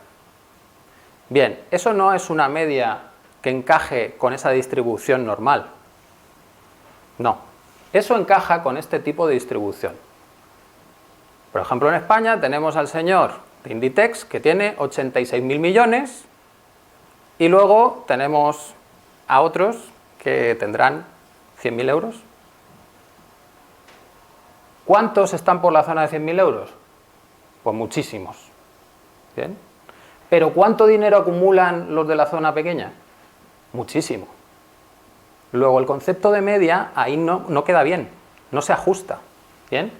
Bien, eso no es una media que encaje con esa distribución normal. No, eso encaja con este tipo de distribución. Por ejemplo, en España tenemos al señor de Inditex que tiene 86.000 millones y luego tenemos a otros que tendrán 100.000 euros. ¿Cuántos están por la zona de 100.000 euros? Pues muchísimos. ¿Bien? ¿Pero cuánto dinero acumulan los de la zona pequeña? Muchísimo. Luego, el concepto de media ahí no queda bien, no se ajusta. ¿Bien?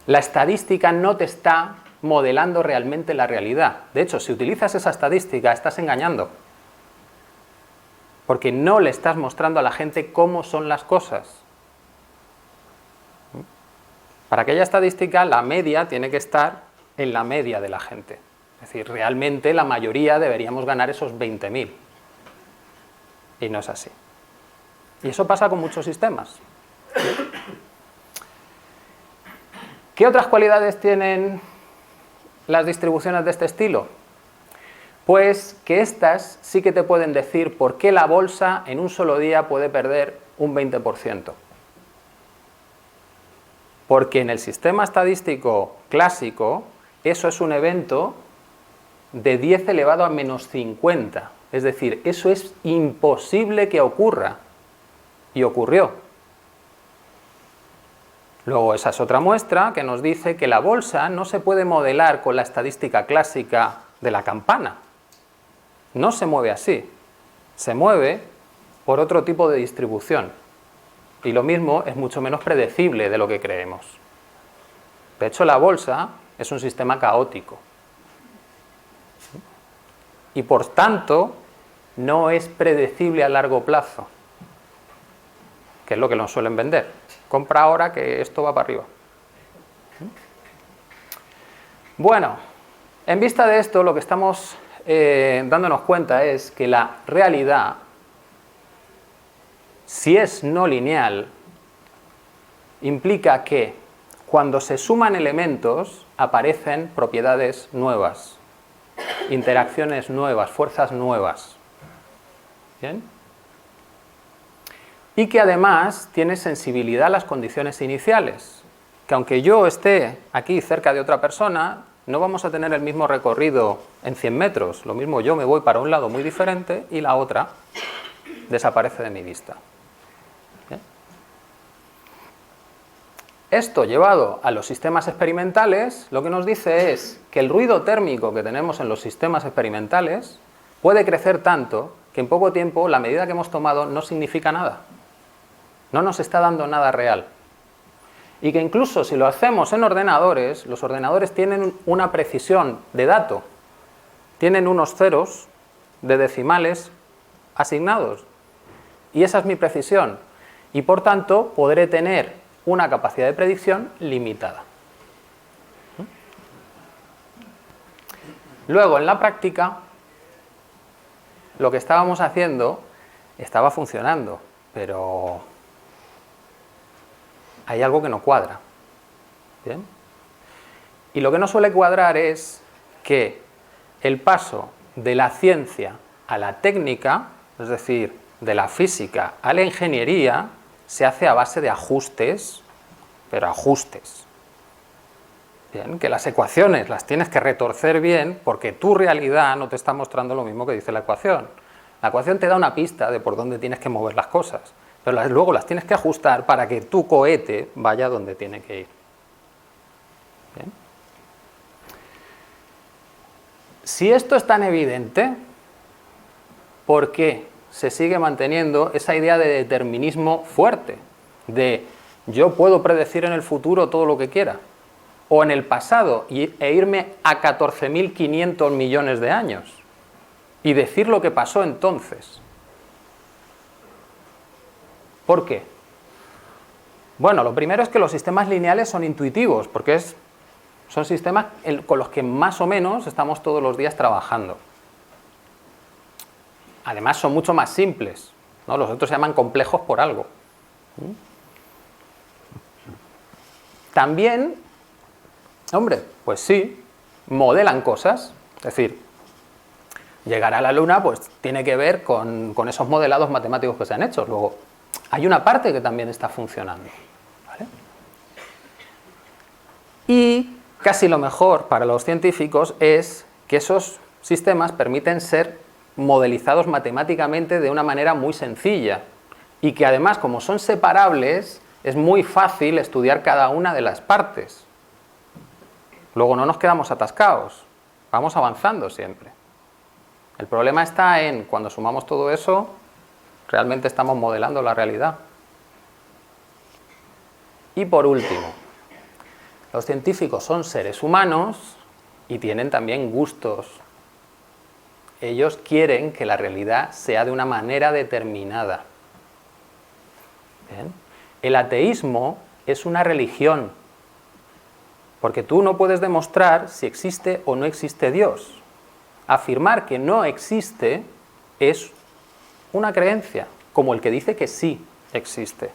La estadística no te está modelando realmente la realidad. De hecho, si utilizas esa estadística, estás engañando. Porque no le estás mostrando a la gente cómo son las cosas. Para aquella estadística, la media tiene que estar en la media de la gente. Es decir, realmente la mayoría deberíamos ganar esos 20.000. Y no es así. Y eso pasa con muchos sistemas. ¿Qué otras cualidades tienen las distribuciones de este estilo? Pues que estas sí que te pueden decir por qué la bolsa en un solo día puede perder un 20%. Porque en el sistema estadístico clásico, eso es un evento de 10 elevado a menos 50. Es decir, eso es imposible que ocurra. Y ocurrió. Luego, esa es otra muestra que nos dice que la bolsa no se puede modelar con la estadística clásica de la campana. No se mueve así. Se mueve por otro tipo de distribución. Y lo mismo es mucho menos predecible de lo que creemos. De hecho, la bolsa es un sistema caótico. Y por tanto, no es predecible a largo plazo, que es lo que nos suelen vender. Compra ahora que esto va para arriba. Bueno, en vista de esto, lo que estamos dándonos cuenta es que la realidad, si es no lineal, implica que cuando se suman elementos aparecen propiedades nuevas, interacciones nuevas, fuerzas nuevas. ¿Bien? Y que además tiene sensibilidad a las condiciones iniciales, que aunque yo esté aquí cerca de otra persona, no vamos a tener el mismo recorrido en 100 metros. Lo mismo yo me voy para un lado muy diferente y la otra desaparece de mi vista. ¿Bien? Esto llevado a los sistemas experimentales, lo que nos dice es que el ruido térmico que tenemos en los sistemas experimentales puede crecer tanto que en poco tiempo la medida que hemos tomado no significa nada. No nos está dando nada real. Y que incluso si lo hacemos en ordenadores, los ordenadores tienen una precisión de dato. Tienen unos ceros de decimales asignados. Y esa es mi precisión. Y por tanto, podré tener una capacidad de predicción limitada. Luego, en la práctica, lo que estábamos haciendo estaba funcionando, pero hay algo que no cuadra. ¿Bien? Y lo que no suele cuadrar es que el paso de la ciencia a la técnica, es decir, de la física a la ingeniería, se hace a base de ajustes, pero ajustes. Bien, que las ecuaciones las tienes que retorcer bien porque tu realidad no te está mostrando lo mismo que dice la ecuación. La ecuación te da una pista de por dónde tienes que mover las cosas, pero luego las tienes que ajustar para que tu cohete vaya donde tiene que ir. Bien. Si esto es tan evidente, ¿por qué se sigue manteniendo esa idea de determinismo fuerte? De yo puedo predecir en el futuro todo lo que quiera, o en el pasado e irme a 14.500 millones de años y decir lo que pasó entonces. ¿Por qué? Bueno, lo primero es que los sistemas lineales son intuitivos, porque son sistemas con los que más o menos estamos todos los días trabajando. Además son mucho más simples, ¿no? Los otros se llaman complejos por algo. También, hombre, pues sí, modelan cosas. Es decir, llegar a la Luna pues tiene que ver con esos modelados matemáticos que se han hecho. Luego, hay una parte que también está funcionando. ¿Vale? Y casi lo mejor para los científicos es que esos sistemas permiten ser modelizados matemáticamente de una manera muy sencilla y que además, como son separables, es muy fácil estudiar cada una de las partes. Luego no nos quedamos atascados, vamos avanzando siempre. El problema está en cuando sumamos todo eso, realmente estamos modelando la realidad. Y por último, los científicos son seres humanos y tienen también gustos. Ellos quieren que la realidad sea de una manera determinada. ¿Bien? El ateísmo es una religión, porque tú no puedes demostrar si existe o no existe Dios. Afirmar que no existe es una creencia, como el que dice que sí existe.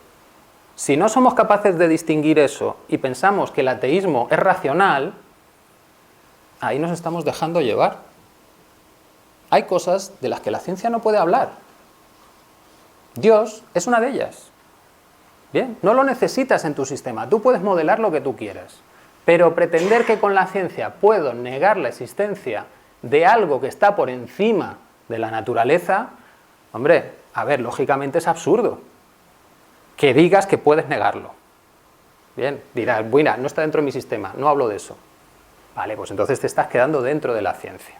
Si no somos capaces de distinguir eso y pensamos que el ateísmo es racional, ahí nos estamos dejando llevar. Hay cosas de las que la ciencia no puede hablar. Dios es una de ellas. Bien, no lo necesitas en tu sistema, tú puedes modelar lo que tú quieras, pero pretender que con la ciencia puedo negar la existencia de algo que está por encima de la naturaleza, hombre, a ver, lógicamente es absurdo que digas que puedes negarlo. Bien, dirás, bueno, no está dentro de mi sistema, no hablo de eso. Vale, pues entonces te estás quedando dentro de la ciencia.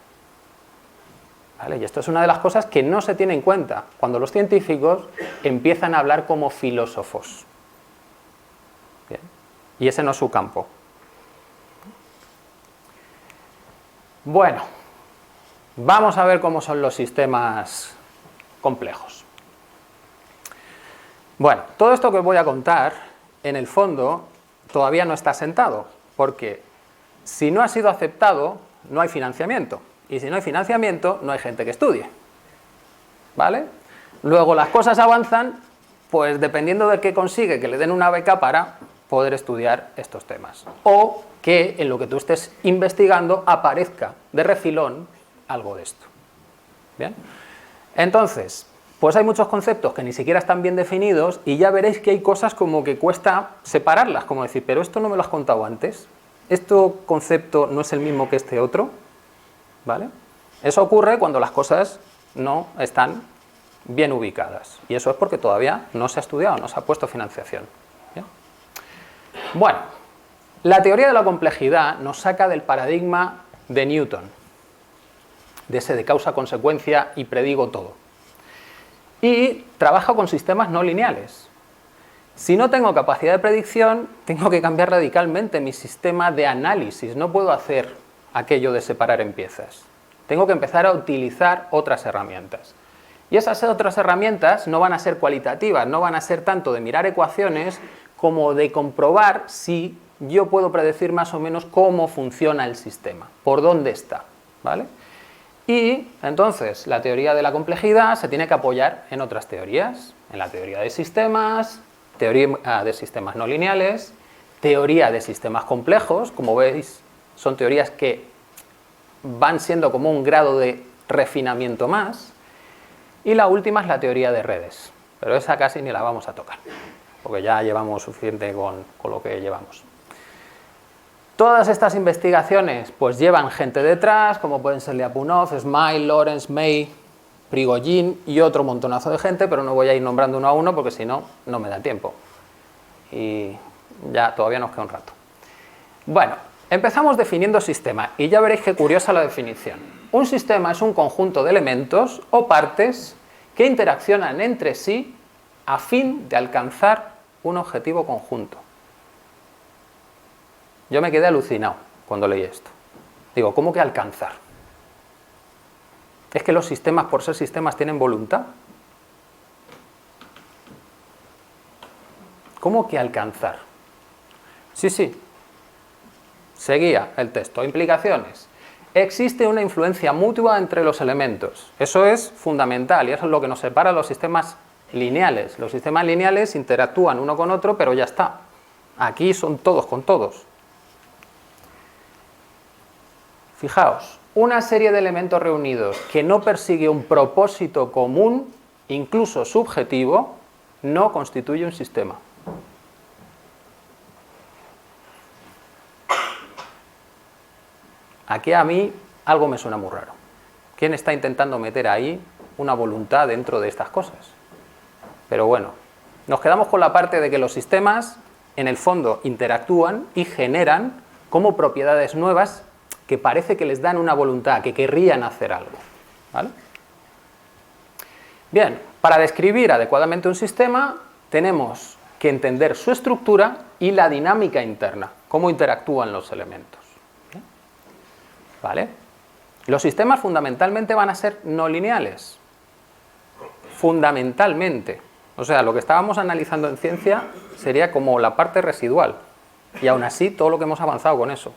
¿Vale? Y esto es una de las cosas que no se tiene en cuenta cuando los científicos empiezan a hablar como filósofos. Bien. Y ese no es su campo. Bueno, vamos a ver cómo son los sistemas complejos. Bueno, todo esto que os voy a contar, en el fondo, todavía no está sentado, porque si no ha sido aceptado, no hay financiamiento. Y si no hay financiamiento, no hay gente que estudie. ¿Vale? Luego las cosas avanzan, pues dependiendo de qué consigue que le den una beca para poder estudiar estos temas. O que en lo que tú estés investigando aparezca de refilón algo de esto. ¿Bien? Entonces, pues hay muchos conceptos que ni siquiera están bien definidos y ya veréis que hay cosas como que cuesta separarlas, como decir, pero esto no me lo has contado antes, este concepto no es el mismo que este otro. ¿Vale? Eso ocurre cuando las cosas no están bien ubicadas. Y eso es porque todavía no se ha estudiado, no se ha puesto financiación. ¿Bien? Bueno, la teoría de la complejidad nos saca del paradigma de Newton, de ese de causa-consecuencia y predigo todo. Y trabaja con sistemas no lineales. Si no tengo capacidad de predicción, tengo que cambiar radicalmente mi sistema de análisis. No puedo hacer aquello de separar en piezas. Tengo que empezar a utilizar otras herramientas. Y esas otras herramientas no van a ser cualitativas, no van a ser tanto de mirar ecuaciones como de comprobar si yo puedo predecir más o menos cómo funciona el sistema, por dónde está. ¿Vale? Y entonces la teoría de la complejidad se tiene que apoyar en otras teorías, en la teoría de sistemas, teoría de sistemas no lineales, teoría de sistemas complejos, como veis, son teorías que van siendo como un grado de refinamiento más. Y la última es la teoría de redes, pero esa casi ni la vamos a tocar, porque ya llevamos suficiente con lo que llevamos. Todas estas investigaciones pues llevan gente detrás, como pueden ser Lyapunov, Smile, Lawrence, May, Prigogine y otro montonazo de gente, pero no voy a ir nombrando uno a uno porque si no, no me da tiempo. Y ya todavía nos queda un rato. Bueno, empezamos definiendo sistema y ya veréis qué curiosa la definición. Un sistema es un conjunto de elementos o partes que interaccionan entre sí a fin de alcanzar un objetivo conjunto. Yo me quedé alucinado cuando leí esto. Digo, ¿cómo que alcanzar? ¿Es que los sistemas, por ser sistemas, tienen voluntad? ¿Cómo que alcanzar? Sí, sí. Seguía el texto. Implicaciones. Existe una influencia mutua entre los elementos. Eso es fundamental y eso es lo que nos separa de los sistemas lineales. Los sistemas lineales interactúan uno con otro, pero ya está. Aquí son todos con todos. Fijaos, una serie de elementos reunidos que no persigue un propósito común, incluso subjetivo, no constituye un sistema. Aquí a mí algo me suena muy raro. ¿Quién está intentando meter ahí una voluntad dentro de estas cosas? Pero bueno, nos quedamos con la parte de que los sistemas, en el fondo, interactúan y generan como propiedades nuevas que parece que les dan una voluntad, que querrían hacer algo. ¿Vale? Bien, para describir adecuadamente un sistema, tenemos que entender su estructura y la dinámica interna, cómo interactúan los elementos. ¿Vale? Los sistemas fundamentalmente van a ser no lineales. Fundamentalmente. O sea, lo que estábamos analizando en ciencia sería como la parte residual. Y aún así, todo lo que hemos avanzado con eso.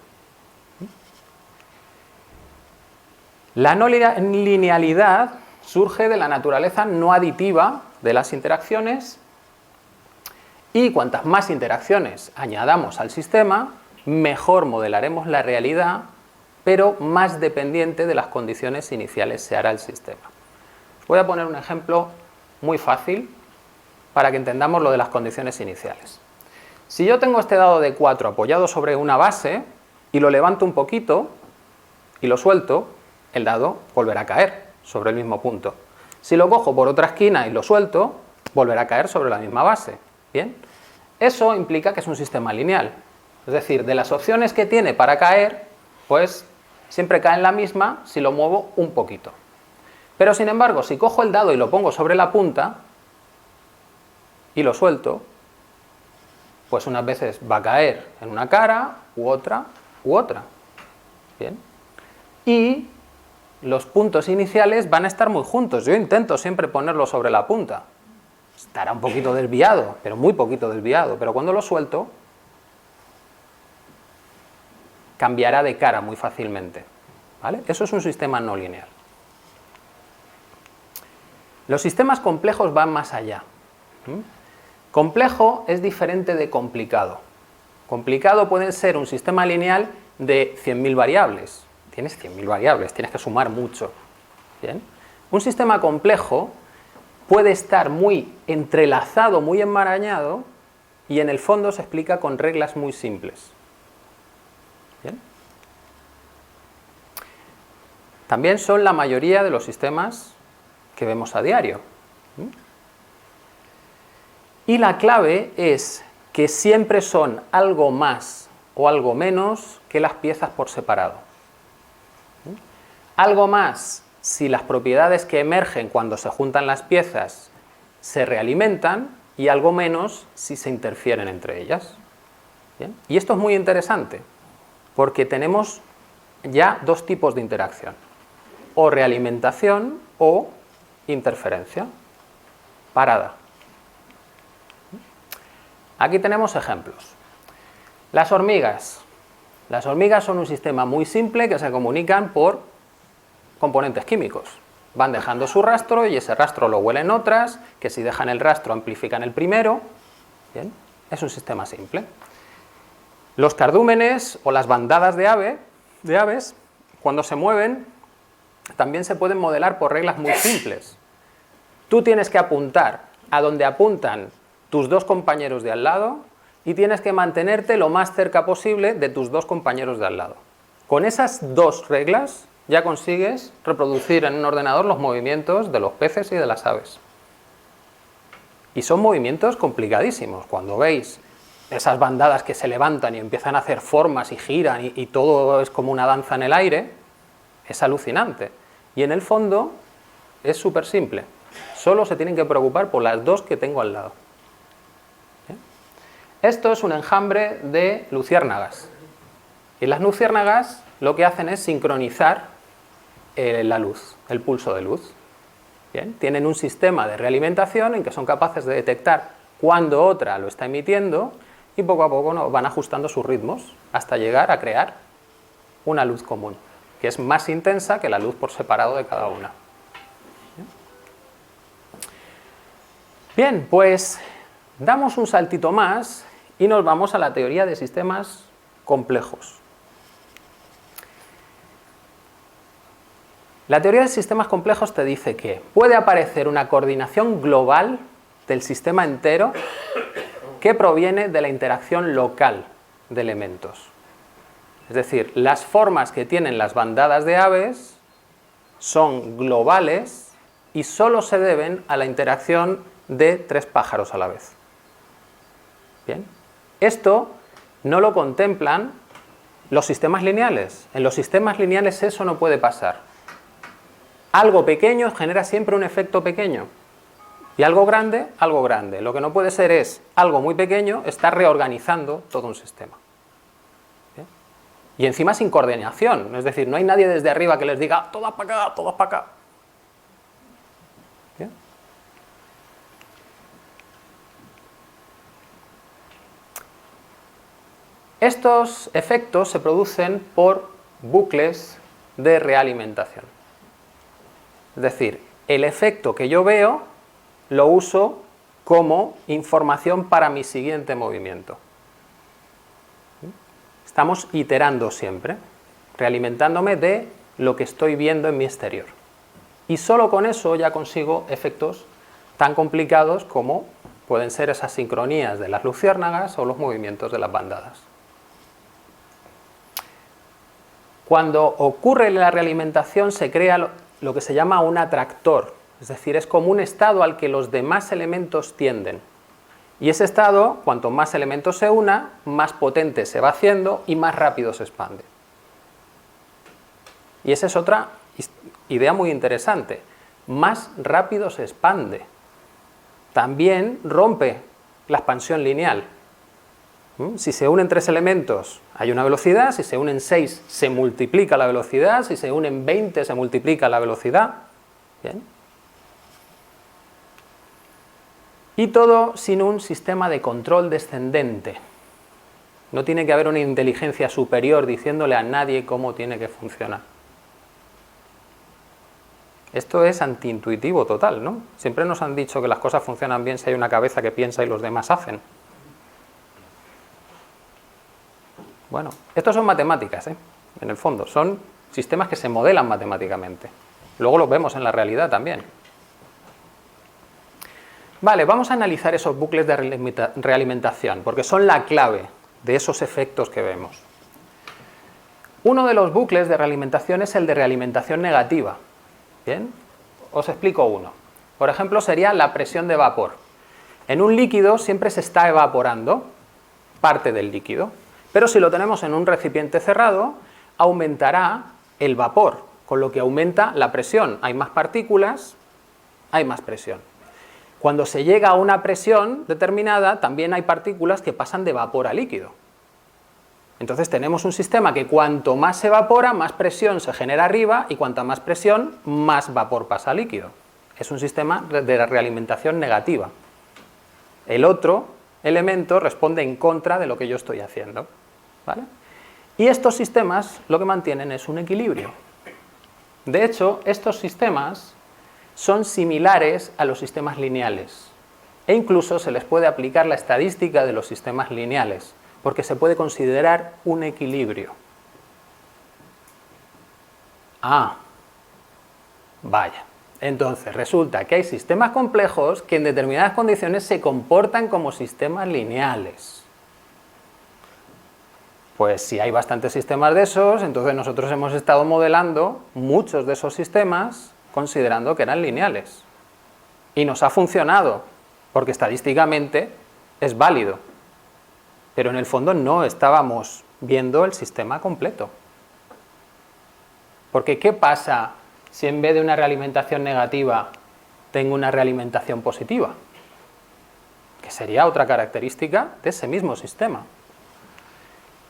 La no linealidad surge de la naturaleza no aditiva de las interacciones, y cuantas más interacciones añadamos al sistema, mejor modelaremos la realidad, pero más dependiente de las condiciones iniciales se hará el sistema. Voy a poner un ejemplo muy fácil para que entendamos lo de las condiciones iniciales. Si yo tengo este dado de 4 apoyado sobre una base y lo levanto un poquito y lo suelto, el dado volverá a caer sobre el mismo punto. Si lo cojo por otra esquina y lo suelto, volverá a caer sobre la misma base. ¿Bien? Eso implica que es un sistema lineal. Es decir, de las opciones que tiene para caer, pues siempre cae en la misma si lo muevo un poquito. Pero sin embargo, si cojo el dado y lo pongo sobre la punta y lo suelto, pues unas veces va a caer en una cara u otra u otra. ¿Bien? Y los puntos iniciales van a estar muy juntos. Yo intento siempre ponerlo sobre la punta. Estará un poquito desviado, pero muy poquito desviado. Pero cuando lo suelto, cambiará de cara muy fácilmente. ¿Vale? Eso es un sistema no lineal. Los sistemas complejos van más allá. Complejo es diferente de complicado. Complicado puede ser un sistema lineal de 100.000 variables. Tienes 100.000 variables, tienes que sumar mucho. ¿Bien? Un sistema complejo puede estar muy entrelazado, muy enmarañado, y en el fondo se explica con reglas muy simples. ¿Bien? También son la mayoría de los sistemas que vemos a diario. Y la clave es que siempre son algo más o algo menos que las piezas por separado. Algo más si las propiedades que emergen cuando se juntan las piezas se realimentan, y algo menos si se interfieren entre ellas. ¿Bien? Y esto es muy interesante porque tenemos ya dos tipos de interacción: o realimentación o interferencia. Parada. Aquí tenemos ejemplos. Las hormigas. Las hormigas son un sistema muy simple que se comunican por componentes químicos. Van dejando su rastro y ese rastro lo huelen otras, que si dejan el rastro amplifican el primero. ¿Bien? Es un sistema simple. Los cardúmenes o las bandadas de aves, cuando se mueven, también se pueden modelar por reglas muy simples. Tú tienes que apuntar a donde apuntan tus dos compañeros de al lado y tienes que mantenerte lo más cerca posible de tus dos compañeros de al lado. Con esas dos reglas ya consigues reproducir en un ordenador los movimientos de los peces y de las aves. Y son movimientos complicadísimos. Cuando veis esas bandadas que se levantan y empiezan a hacer formas y giran y todo es como una danza en el aire, es alucinante. Y en el fondo es súper simple. Solo se tienen que preocupar por las dos que tengo al lado. ¿Bien? Esto es un enjambre de luciérnagas. Y las luciérnagas lo que hacen es sincronizar la luz, el pulso de luz. ¿Bien? Tienen un sistema de realimentación en que son capaces de detectar cuando otra lo está emitiendo y poco a poco van ajustando sus ritmos hasta llegar a crear una luz común, que es más intensa que la luz por separado de cada una. Bien, pues damos un saltito más y nos vamos a la teoría de sistemas complejos. La teoría de sistemas complejos te dice que puede aparecer una coordinación global del sistema entero que proviene de la interacción local de elementos. Es decir, las formas que tienen las bandadas de aves son globales y solo se deben a la interacción de 3 pájaros a la vez. Bien. Esto no lo contemplan los sistemas lineales. En los sistemas lineales eso no puede pasar. Algo pequeño genera siempre un efecto pequeño. Y algo grande, algo grande. Lo que no puede ser es algo muy pequeño estar reorganizando todo un sistema. ¿Bien? Y encima sin coordinación, es decir, no hay nadie desde arriba que les diga todas para acá, todas para acá. ¿Bien? Estos efectos se producen por bucles de realimentación. Es decir, el efecto que yo veo lo uso como información para mi siguiente movimiento. Estamos iterando siempre, realimentándome de lo que estoy viendo en mi exterior. Y solo con eso ya consigo efectos tan complicados como pueden ser esas sincronías de las luciérnagas o los movimientos de las bandadas. Cuando ocurre la realimentación se crea lo que se llama un atractor, es decir, es como un estado al que los demás elementos tienden. Y ese estado, cuanto más elementos se una, más potente se va haciendo y más rápido se expande. Y esa es otra idea muy interesante. Más rápido se expande. También rompe la expansión lineal. Si se unen 3 elementos hay una velocidad, si se unen 6 se multiplica la velocidad, si se unen 20 se multiplica la velocidad. ¿Bien? Y todo sin un sistema de control descendente. No tiene que haber una inteligencia superior diciéndole a nadie cómo tiene que funcionar. Esto es antiintuitivo total, ¿no? Siempre nos han dicho que las cosas funcionan bien si hay una cabeza que piensa y los demás hacen. Bueno, estos son matemáticas, en el fondo, son sistemas que se modelan matemáticamente. Luego los vemos en la realidad también. Vale, vamos a analizar esos bucles de realimentación, porque son la clave de esos efectos que vemos. Uno de los bucles de realimentación es el de realimentación negativa. ¿Bien? Os explico uno. Por ejemplo, sería la presión de vapor. En un líquido siempre se está evaporando parte del líquido. Pero si lo tenemos en un recipiente cerrado, aumentará el vapor, con lo que aumenta la presión. Hay más partículas, hay más presión. Cuando se llega a una presión determinada, también hay partículas que pasan de vapor a líquido. Entonces tenemos un sistema que cuanto más se evapora, más presión se genera arriba, y cuanta más presión, más vapor pasa a líquido. Es un sistema de realimentación negativa. El otro elemento responde en contra de lo que yo estoy haciendo. ¿Vale? Y estos sistemas lo que mantienen es un equilibrio. De hecho, estos sistemas son similares a los sistemas lineales. E incluso se les puede aplicar la estadística de los sistemas lineales, porque se puede considerar un equilibrio. Ah, vaya. Entonces, resulta que hay sistemas complejos que en determinadas condiciones se comportan como sistemas lineales. Pues si hay bastantes sistemas de esos, entonces nosotros hemos estado modelando muchos de esos sistemas considerando que eran lineales. Y nos ha funcionado, porque estadísticamente es válido. Pero en el fondo no estábamos viendo el sistema completo. Porque ¿qué pasa si en vez de una realimentación negativa tengo una realimentación positiva? Que sería otra característica de ese mismo sistema.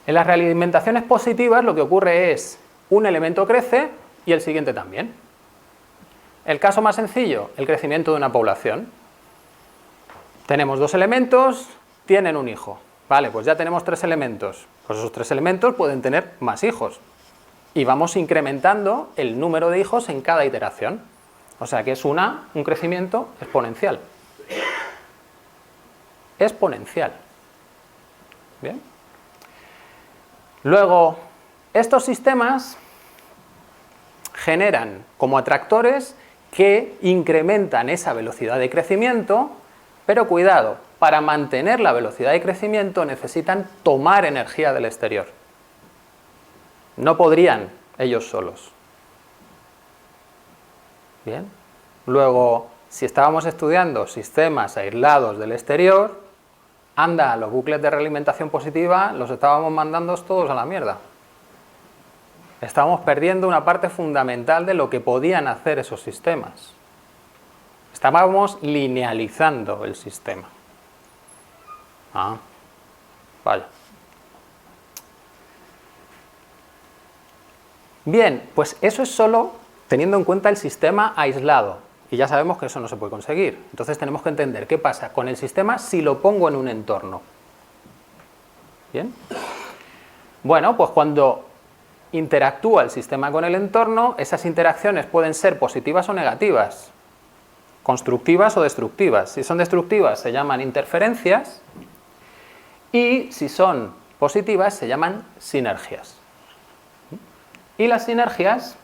En las realimentaciones positivas lo que ocurre es un elemento crece y el siguiente también. El caso más sencillo, el crecimiento de una población. Tenemos 2 elementos, tienen un hijo. Vale, pues ya tenemos 3 elementos. Pues esos 3 elementos pueden tener más hijos. Y vamos incrementando el número de hijos en cada iteración. O sea que es un crecimiento exponencial. Exponencial. ¿Bien? Luego, estos sistemas generan como atractores que incrementan esa velocidad de crecimiento, pero cuidado, para mantener la velocidad de crecimiento necesitan tomar energía del exterior. No podrían ellos solos. Bien. Luego, si estábamos estudiando sistemas aislados del exterior, anda, los bucles de realimentación positiva los estábamos mandando todos a la mierda. Estábamos perdiendo una parte fundamental de lo que podían hacer esos sistemas. Estábamos linealizando el sistema. Ah, vale. Bien, pues eso es solo teniendo en cuenta el sistema aislado. Y ya sabemos que eso no se puede conseguir. Entonces tenemos que entender qué pasa con el sistema si lo pongo en un entorno. ¿Bien? Bueno, pues cuando interactúa el sistema con el entorno, esas interacciones pueden ser positivas o negativas, constructivas o destructivas. Si son destructivas se llaman interferencias y si son positivas se llaman sinergias. Y las sinergias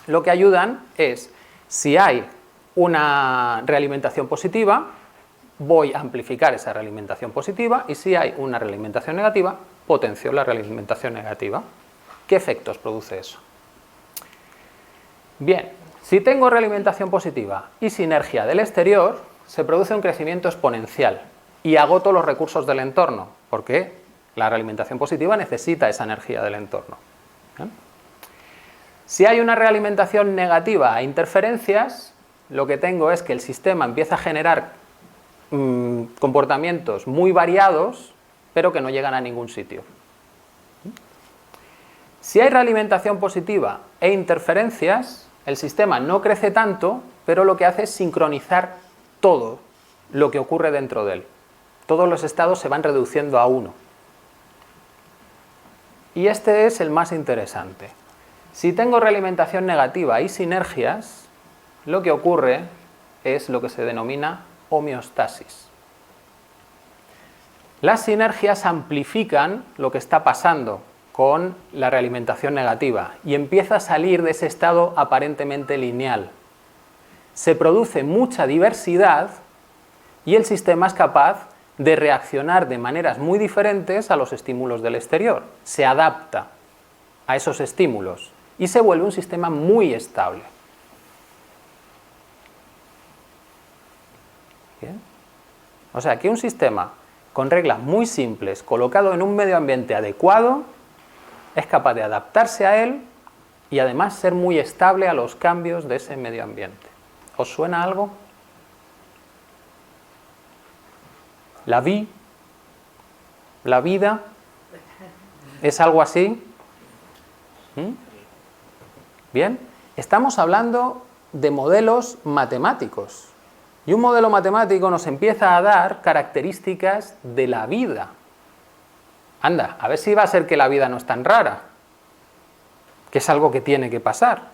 lo que ayudan es, si hay una realimentación positiva, voy a amplificar esa realimentación positiva y si hay una realimentación negativa, potencio la realimentación negativa. ¿Qué efectos produce eso? Bien, si tengo realimentación positiva y sinergia del exterior, se produce un crecimiento exponencial y agoto los recursos del entorno, porque la realimentación positiva necesita esa energía del entorno. ¿Bien? Si hay una realimentación negativa a interferencias, lo que tengo es que el sistema empieza a generar comportamientos muy variados, pero que no llegan a ningún sitio. Si hay realimentación positiva e interferencias, el sistema no crece tanto, pero lo que hace es sincronizar todo lo que ocurre dentro de él. Todos los estados se van reduciendo a uno. Y este es el más interesante. Si tengo realimentación negativa y sinergias, lo que ocurre es lo que se denomina homeostasis. Las sinergias amplifican lo que está pasando con la realimentación negativa y empieza a salir de ese estado aparentemente lineal. Se produce mucha diversidad y el sistema es capaz de reaccionar de maneras muy diferentes a los estímulos del exterior. Se adapta a esos estímulos y se vuelve un sistema muy estable. ¿Bien? O sea, que un sistema con reglas muy simples, colocado en un medio ambiente adecuado, es capaz de adaptarse a él y además ser muy estable a los cambios de ese medio ambiente. ¿Os suena algo? ¿La vida? ¿Es algo así? Bien, estamos hablando de modelos matemáticos. Y un modelo matemático nos empieza a dar características de la vida. Anda, a ver si va a ser que la vida no es tan rara, que es algo que tiene que pasar.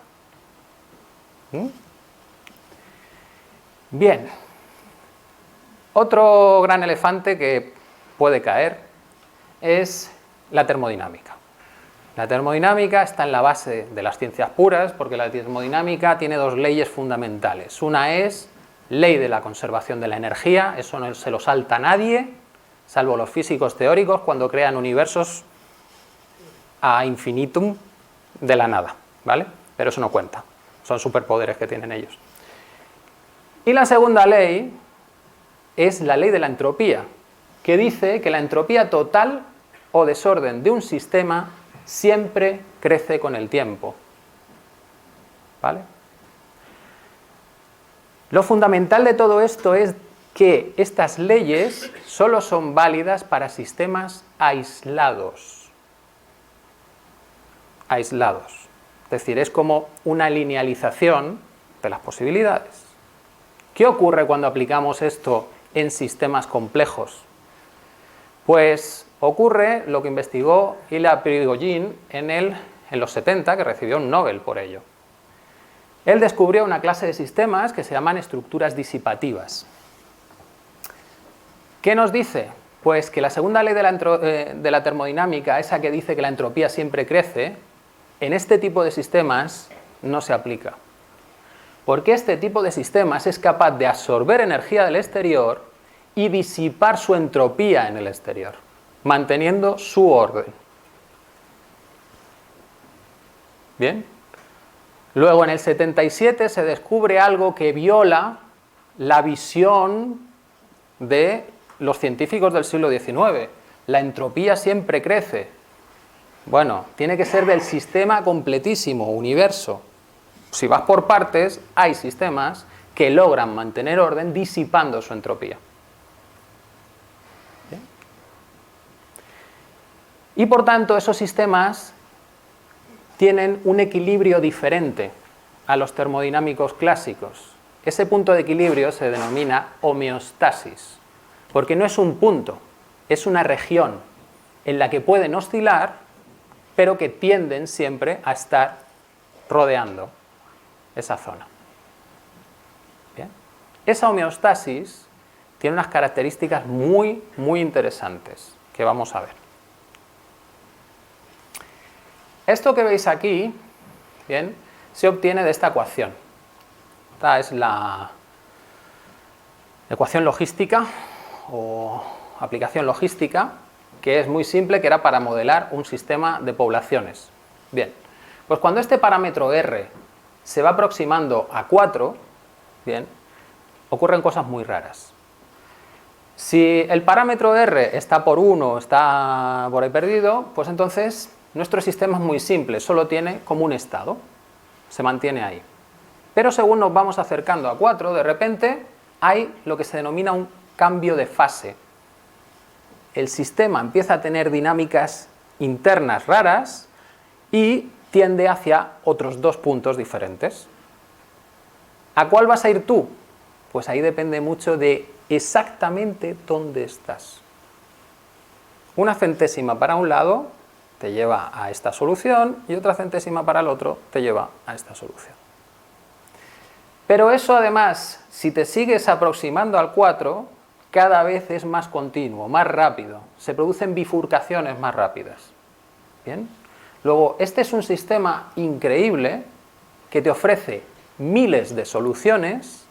Bien, otro gran elefante que puede caer es la termodinámica. La termodinámica está en la base de las ciencias puras porque la termodinámica tiene dos leyes fundamentales. Una es ley de la conservación de la energía, eso no se lo salta nadie, salvo los físicos teóricos cuando crean universos a infinitum de la nada, ¿vale? Pero eso no cuenta, son superpoderes que tienen ellos. Y la segunda ley es la ley de la entropía, que dice que la entropía total o desorden de un sistema siempre crece con el tiempo, ¿vale? Lo fundamental de todo esto es que estas leyes solo son válidas para sistemas aislados. Aislados. Es decir, es como una linealización de las posibilidades. ¿Qué ocurre cuando aplicamos esto en sistemas complejos? Pues ocurre lo que investigó Ilya Prigogine en los 70, que recibió un Nobel por ello. Él descubrió una clase de sistemas que se llaman estructuras disipativas. ¿Qué nos dice? Pues que la segunda ley de la termodinámica, esa que dice que la entropía siempre crece, en este tipo de sistemas no se aplica. Porque este tipo de sistemas es capaz de absorber energía del exterior y disipar su entropía en el exterior, manteniendo su orden. ¿Bien? Luego, en el 77 se descubre algo que viola la visión de los científicos del siglo XIX. La entropía siempre crece. Bueno, tiene que ser del sistema completísimo, universo. Si vas por partes, hay sistemas que logran mantener orden disipando su entropía. ¿Bien? Y por tanto, esos sistemas tienen un equilibrio diferente a los termodinámicos clásicos. Ese punto de equilibrio se denomina homeostasis, porque no es un punto, es una región en la que pueden oscilar, pero que tienden siempre a estar rodeando esa zona. Bien. Esa homeostasis tiene unas características muy, muy interesantes que vamos a ver. Esto que veis aquí, bien, se obtiene de esta ecuación. Esta es la ecuación logística o aplicación logística, que es muy simple, que era para modelar un sistema de poblaciones. Bien, pues cuando este parámetro R se va aproximando a 4, bien, ocurren cosas muy raras. Si el parámetro R está por 1, está por ahí perdido, pues entonces nuestro sistema es muy simple, solo tiene como un estado, se mantiene ahí. Pero según nos vamos acercando a 4, de repente hay lo que se denomina un cambio de fase. El sistema empieza a tener dinámicas internas raras y tiende hacia otros dos puntos diferentes. ¿A cuál vas a ir tú? Pues ahí depende mucho de exactamente dónde estás. Una centésima para un lado te lleva a esta solución y otra centésima para el otro te lleva a esta solución. Pero eso además, si te sigues aproximando al 4, cada vez es más continuo, más rápido. Se producen bifurcaciones más rápidas. ¿Bien? Luego, este es un sistema increíble que te ofrece miles de soluciones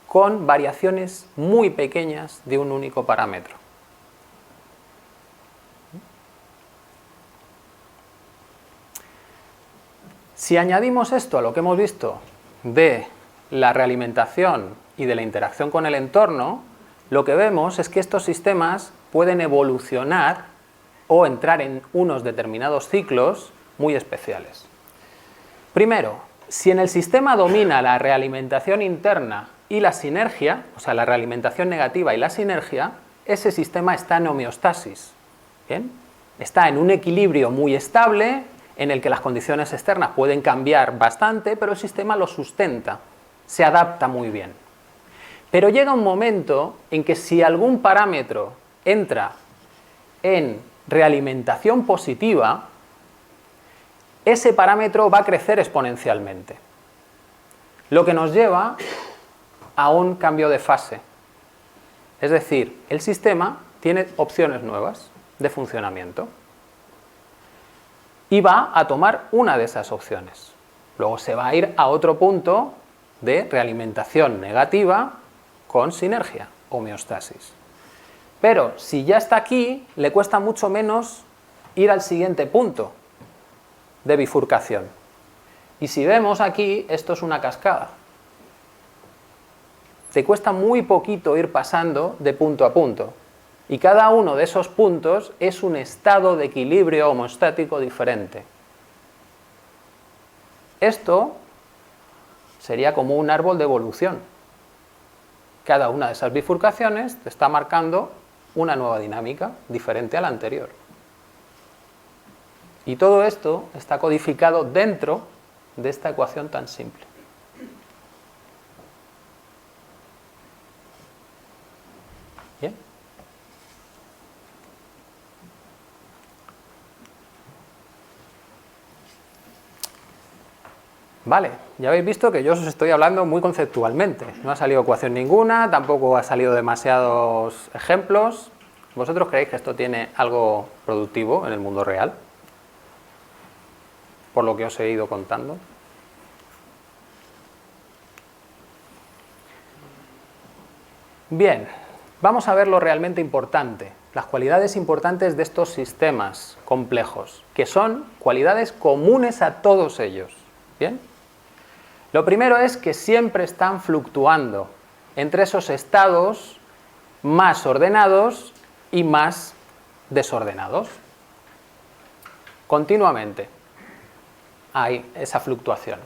con variaciones muy pequeñas de un único parámetro. Si añadimos esto a lo que hemos visto de la realimentación y de la interacción con el entorno, lo que vemos es que estos sistemas pueden evolucionar o entrar en unos determinados ciclos muy especiales. Primero, si en el sistema domina la realimentación interna y la sinergia, o sea, la realimentación negativa y la sinergia, ese sistema está en homeostasis. ¿Bien? Está en un equilibrio muy estable, en el que las condiciones externas pueden cambiar bastante, pero el sistema lo sustenta, se adapta muy bien. Pero llega un momento en que si algún parámetro entra en realimentación positiva, ese parámetro va a crecer exponencialmente, lo que nos lleva a un cambio de fase. Es decir, el sistema tiene opciones nuevas de funcionamiento y va a tomar una de esas opciones. Luego se va a ir a otro punto de realimentación negativa con sinergia, homeostasis. Pero si ya está aquí, le cuesta mucho menos ir al siguiente punto de bifurcación. Y si vemos aquí, esto es una cascada. Te cuesta muy poquito ir pasando de punto a punto. Y cada uno de esos puntos es un estado de equilibrio homeostático diferente. Esto sería como un árbol de evolución. Cada una de esas bifurcaciones te está marcando una nueva dinámica diferente a la anterior. Y todo esto está codificado dentro de esta ecuación tan simple. ¿Bien? Vale, ya habéis visto que yo os estoy hablando muy conceptualmente. No ha salido ecuación ninguna, tampoco ha salido demasiados ejemplos. ¿Vosotros creéis que esto tiene algo productivo en el mundo real? Por lo que os he ido contando. Bien, vamos a ver lo realmente importante, las cualidades importantes de estos sistemas complejos, que son cualidades comunes a todos ellos. ¿Bien? Lo primero es que siempre están fluctuando entre esos estados más ordenados y más desordenados. Continuamente hay esa fluctuación.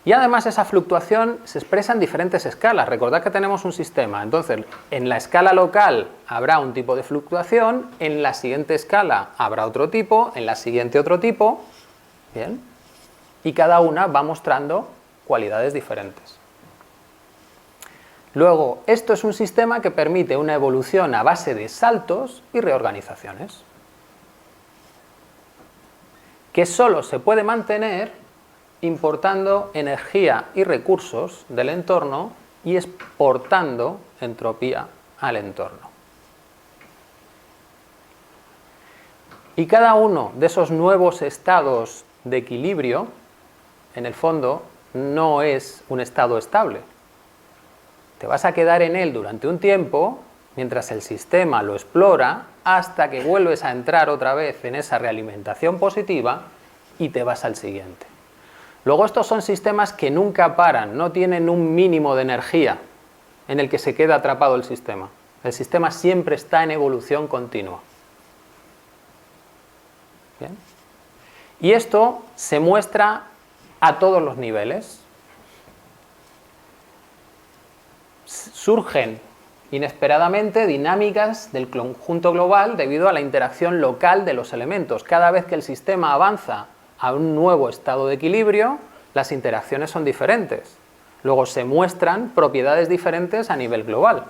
Y además esa fluctuación se expresa en diferentes escalas. Recordad que tenemos un sistema, entonces en la escala local habrá un tipo de fluctuación, en la siguiente escala habrá otro tipo, en la siguiente otro tipo, Bien. Y cada una va mostrando cualidades diferentes. Luego, esto es un sistema que permite una evolución a base de saltos y reorganizaciones, que solo se puede mantener importando energía y recursos del entorno y exportando entropía al entorno. Y cada uno de esos nuevos estados de equilibrio, en el fondo, no es un estado estable. Te vas a quedar en él durante un tiempo, mientras el sistema lo explora, hasta que vuelves a entrar otra vez en esa realimentación positiva y te vas al siguiente. Luego estos son sistemas que nunca paran, no tienen un mínimo de energía en el que se queda atrapado el sistema. El sistema siempre está en evolución continua. ¿Bien? Y esto se muestra a todos los niveles. Surgen inesperadamente dinámicas del conjunto global debido a la interacción local de los elementos. Cada vez que el sistema avanza a un nuevo estado de equilibrio, las interacciones son diferentes. Luego se muestran propiedades diferentes a nivel global.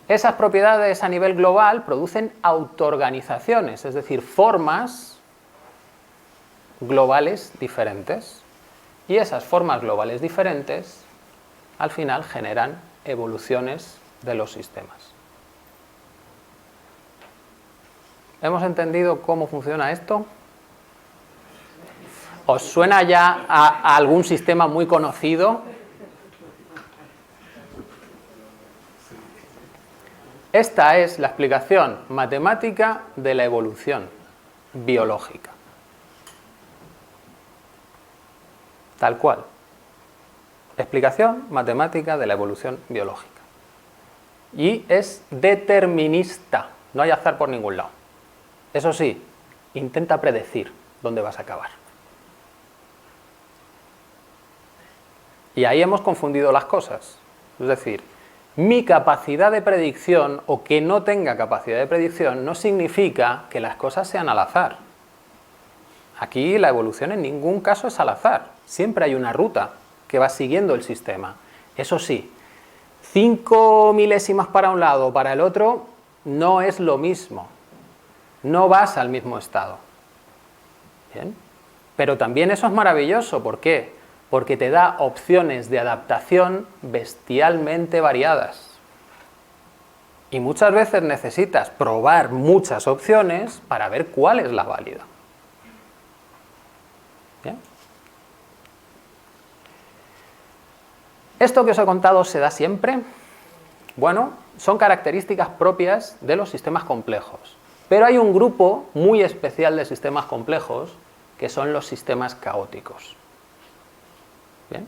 Esas propiedades a nivel global producen autoorganizaciones, es decir, formas globales diferentes. Y esas formas globales diferentes al final generan evoluciones de los sistemas. ¿Hemos entendido cómo funciona esto? ¿Os suena ya a algún sistema muy conocido? Esta es la explicación matemática de la evolución biológica. Tal cual. Explicación matemática de la evolución biológica. Y es determinista, no hay azar por ningún lado. Eso sí, intenta predecir dónde vas a acabar. Y ahí hemos confundido las cosas. Es decir, mi capacidad de predicción o que no tenga capacidad de predicción no significa que las cosas sean al azar. Aquí la evolución en ningún caso es al azar. Siempre hay una ruta que va siguiendo el sistema. Eso sí, 5 milésimas para un lado o para el otro no es lo mismo. No vas al mismo estado. ¿Bien? Pero también eso es maravilloso. ¿Por qué? Porque te da opciones de adaptación bestialmente variadas. Y muchas veces necesitas probar muchas opciones para ver cuál es la válida. ¿Bien? ¿Esto que os he contado se da siempre? Bueno, son características propias de los sistemas complejos. Pero hay un grupo muy especial de sistemas complejos que son los sistemas caóticos. ¿Bien?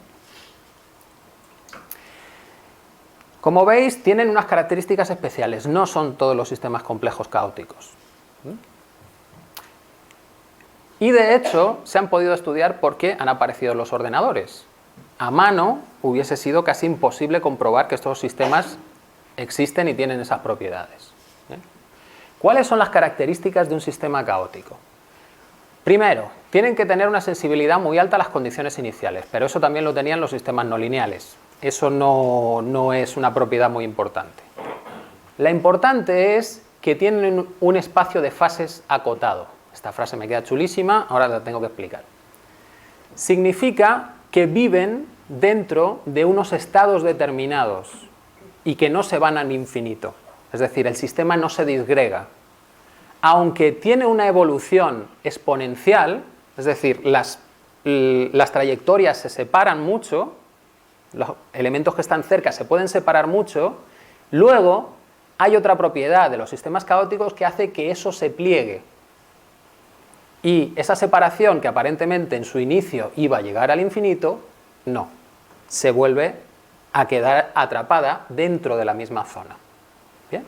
Como veis, tienen unas características especiales. No son todos los sistemas complejos caóticos. Y de hecho, se han podido estudiar por qué han aparecido los ordenadores. A mano hubiese sido casi imposible comprobar que estos sistemas existen y tienen esas propiedades. ¿Bien? ¿Cuáles son las características de un sistema caótico? Primero, tienen que tener una sensibilidad muy alta a las condiciones iniciales, pero eso también lo tenían los sistemas no lineales. Eso no es una propiedad muy importante. La importante es que tienen un espacio de fases acotado. Esta frase me queda chulísima, ahora la tengo que explicar. Significa que viven dentro de unos estados determinados y que no se van al infinito. Es decir, el sistema no se disgrega. Aunque tiene una evolución exponencial, es decir, las trayectorias se separan mucho, los elementos que están cerca se pueden separar mucho, luego hay otra propiedad de los sistemas caóticos que hace que eso se pliegue. Y esa separación que aparentemente en su inicio iba a llegar al infinito, no, se vuelve a quedar atrapada dentro de la misma zona. ¿Bien?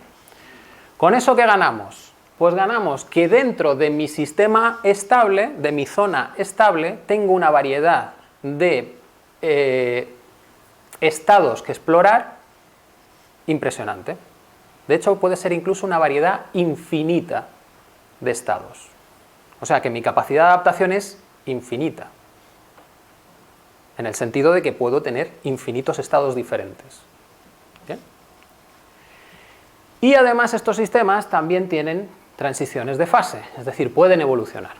¿Con eso qué ganamos? Pues ganamos que dentro de mi sistema estable, de mi zona estable, tengo una variedad de estados que explorar impresionante. De hecho, puede ser incluso una variedad infinita de estados. O sea que mi capacidad de adaptación es infinita, en el sentido de que puedo tener infinitos estados diferentes. ¿Bien? Y además estos sistemas también tienen transiciones de fase, es decir, pueden evolucionar.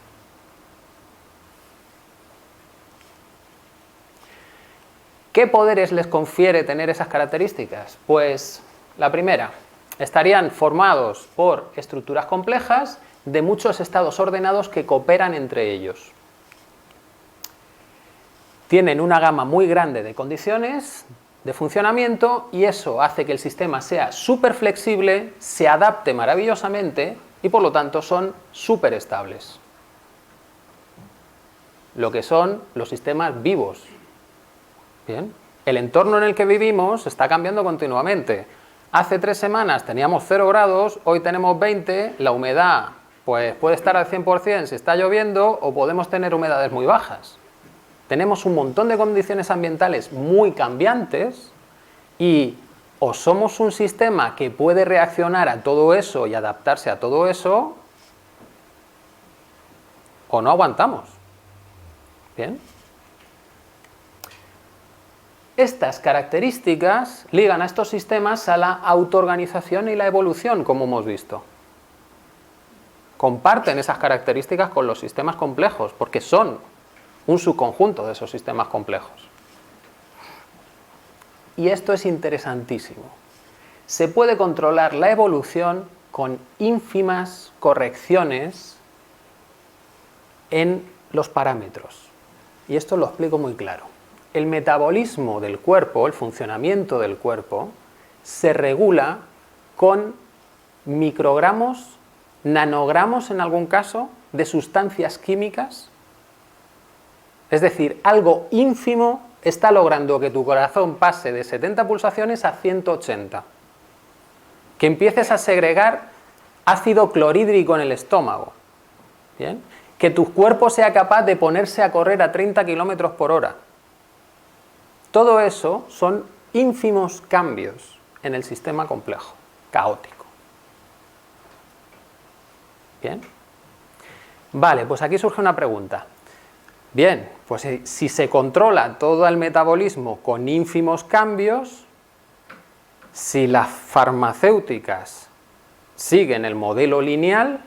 ¿Qué poderes les confiere tener esas características? Pues la primera, estarían formados por estructuras complejas de muchos estados ordenados que cooperan entre ellos. Tienen una gama muy grande de condiciones de funcionamiento y eso hace que el sistema sea súper flexible, se adapte maravillosamente y por lo tanto son súper estables. Lo que son los sistemas vivos. Bien. El entorno en el que vivimos está cambiando continuamente. Hace 3 semanas teníamos 0 grados, hoy tenemos 20, la humedad pues puede estar al 100% si está lloviendo o podemos tener humedades muy bajas. Tenemos un montón de condiciones ambientales muy cambiantes y o somos un sistema que puede reaccionar a todo eso y adaptarse a todo eso o no aguantamos. ¿Bien? Estas características ligan a estos sistemas a la autoorganización y la evolución, como hemos visto. Comparten esas características con los sistemas complejos, porque son un subconjunto de esos sistemas complejos. Y esto es interesantísimo. Se puede controlar la evolución con ínfimas correcciones en los parámetros. Y esto lo explico muy claro. El metabolismo del cuerpo, el funcionamiento del cuerpo, se regula con microgramos, nanogramos en algún caso, de sustancias químicas. Es decir, algo ínfimo está logrando que tu corazón pase de 70 pulsaciones a 180. Que empieces a segregar ácido clorhídrico en el estómago. ¿Bien? Que tu cuerpo sea capaz de ponerse a correr a 30 km por hora. Todo eso son ínfimos cambios en el sistema complejo, caótico. ¿Bien? Vale, pues aquí surge una pregunta. Bien, pues si se controla todo el metabolismo con ínfimos cambios, si las farmacéuticas siguen el modelo lineal,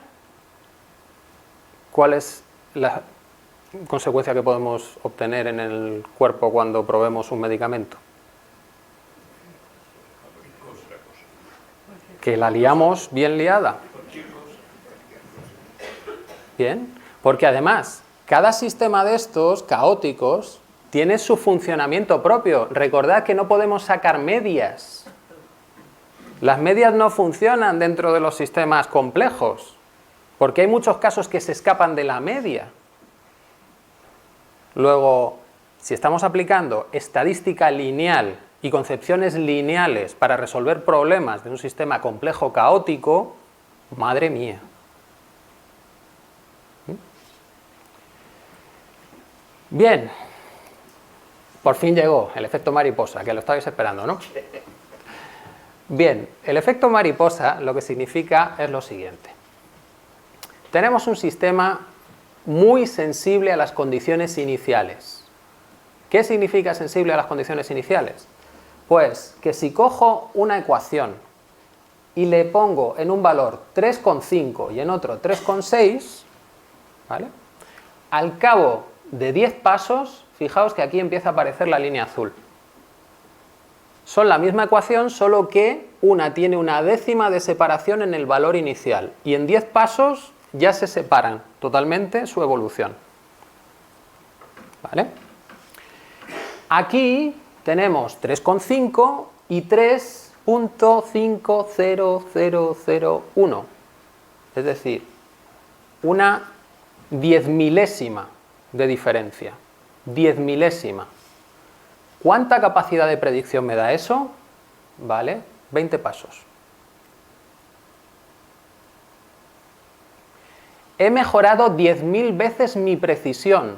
¿cuál es la consecuencia que podemos obtener en el cuerpo cuando probemos un medicamento? Que la liamos bien liada. Bien, porque además cada sistema de estos caóticos tiene su funcionamiento propio. Recordad que no podemos sacar medias. Las medias no funcionan dentro de los sistemas complejos, porque hay muchos casos que se escapan de la media. Luego, si estamos aplicando estadística lineal y concepciones lineales para resolver problemas de un sistema complejo caótico, madre mía. Bien, por fin llegó el efecto mariposa, que lo estabais esperando, ¿no? Bien, el efecto mariposa lo que significa es lo siguiente. Tenemos un sistema muy sensible a las condiciones iniciales. ¿Qué significa sensible a las condiciones iniciales? Pues que si cojo una ecuación y le pongo en un valor 3,5 y en otro 3,6, ¿vale? Al cabo de 10 pasos, fijaos que aquí empieza a aparecer la línea azul. Son la misma ecuación, solo que una tiene una décima de separación en el valor inicial y en 10 pasos ya se separan totalmente su evolución. ¿Vale? Aquí tenemos 3,5 y 3.50001, es decir, una 10 milésima de diferencia. 10 milésima. ¿Cuánta capacidad de predicción me da eso? Vale, 20 pasos. He mejorado 10.000 veces mi precisión,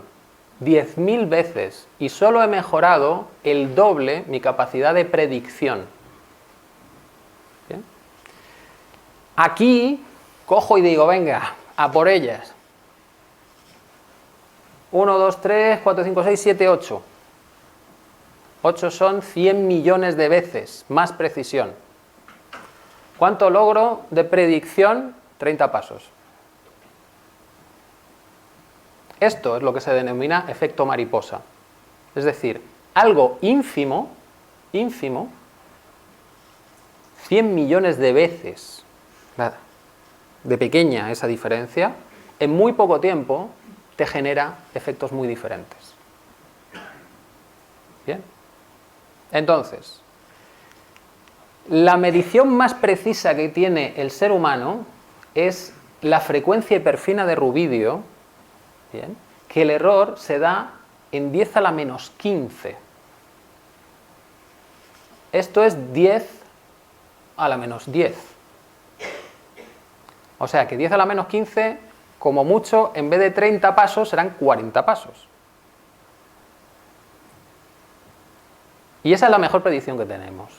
10.000 veces, y solo he mejorado el doble mi capacidad de predicción. ¿Bien? Aquí cojo y digo, venga, a por ellas. 1, 2, 3, 4, 5, 6, 7, 8. 8 son 100 millones de veces más precisión. ¿Cuánto logro de predicción? 30 pasos. Esto es lo que se denomina efecto mariposa. Es decir, algo ínfimo, 100 millones de veces de pequeña esa diferencia, en muy poco tiempo te genera efectos muy diferentes. Bien. Entonces, la medición más precisa que tiene el ser humano es la frecuencia hiperfina de rubidio, bien, que el error se da en 10 a la menos 15. Esto es 10 a la menos 10. O sea que 10 a la menos 15, como mucho, en vez de 30 pasos, serán 40 pasos. Y esa es la mejor predicción que tenemos.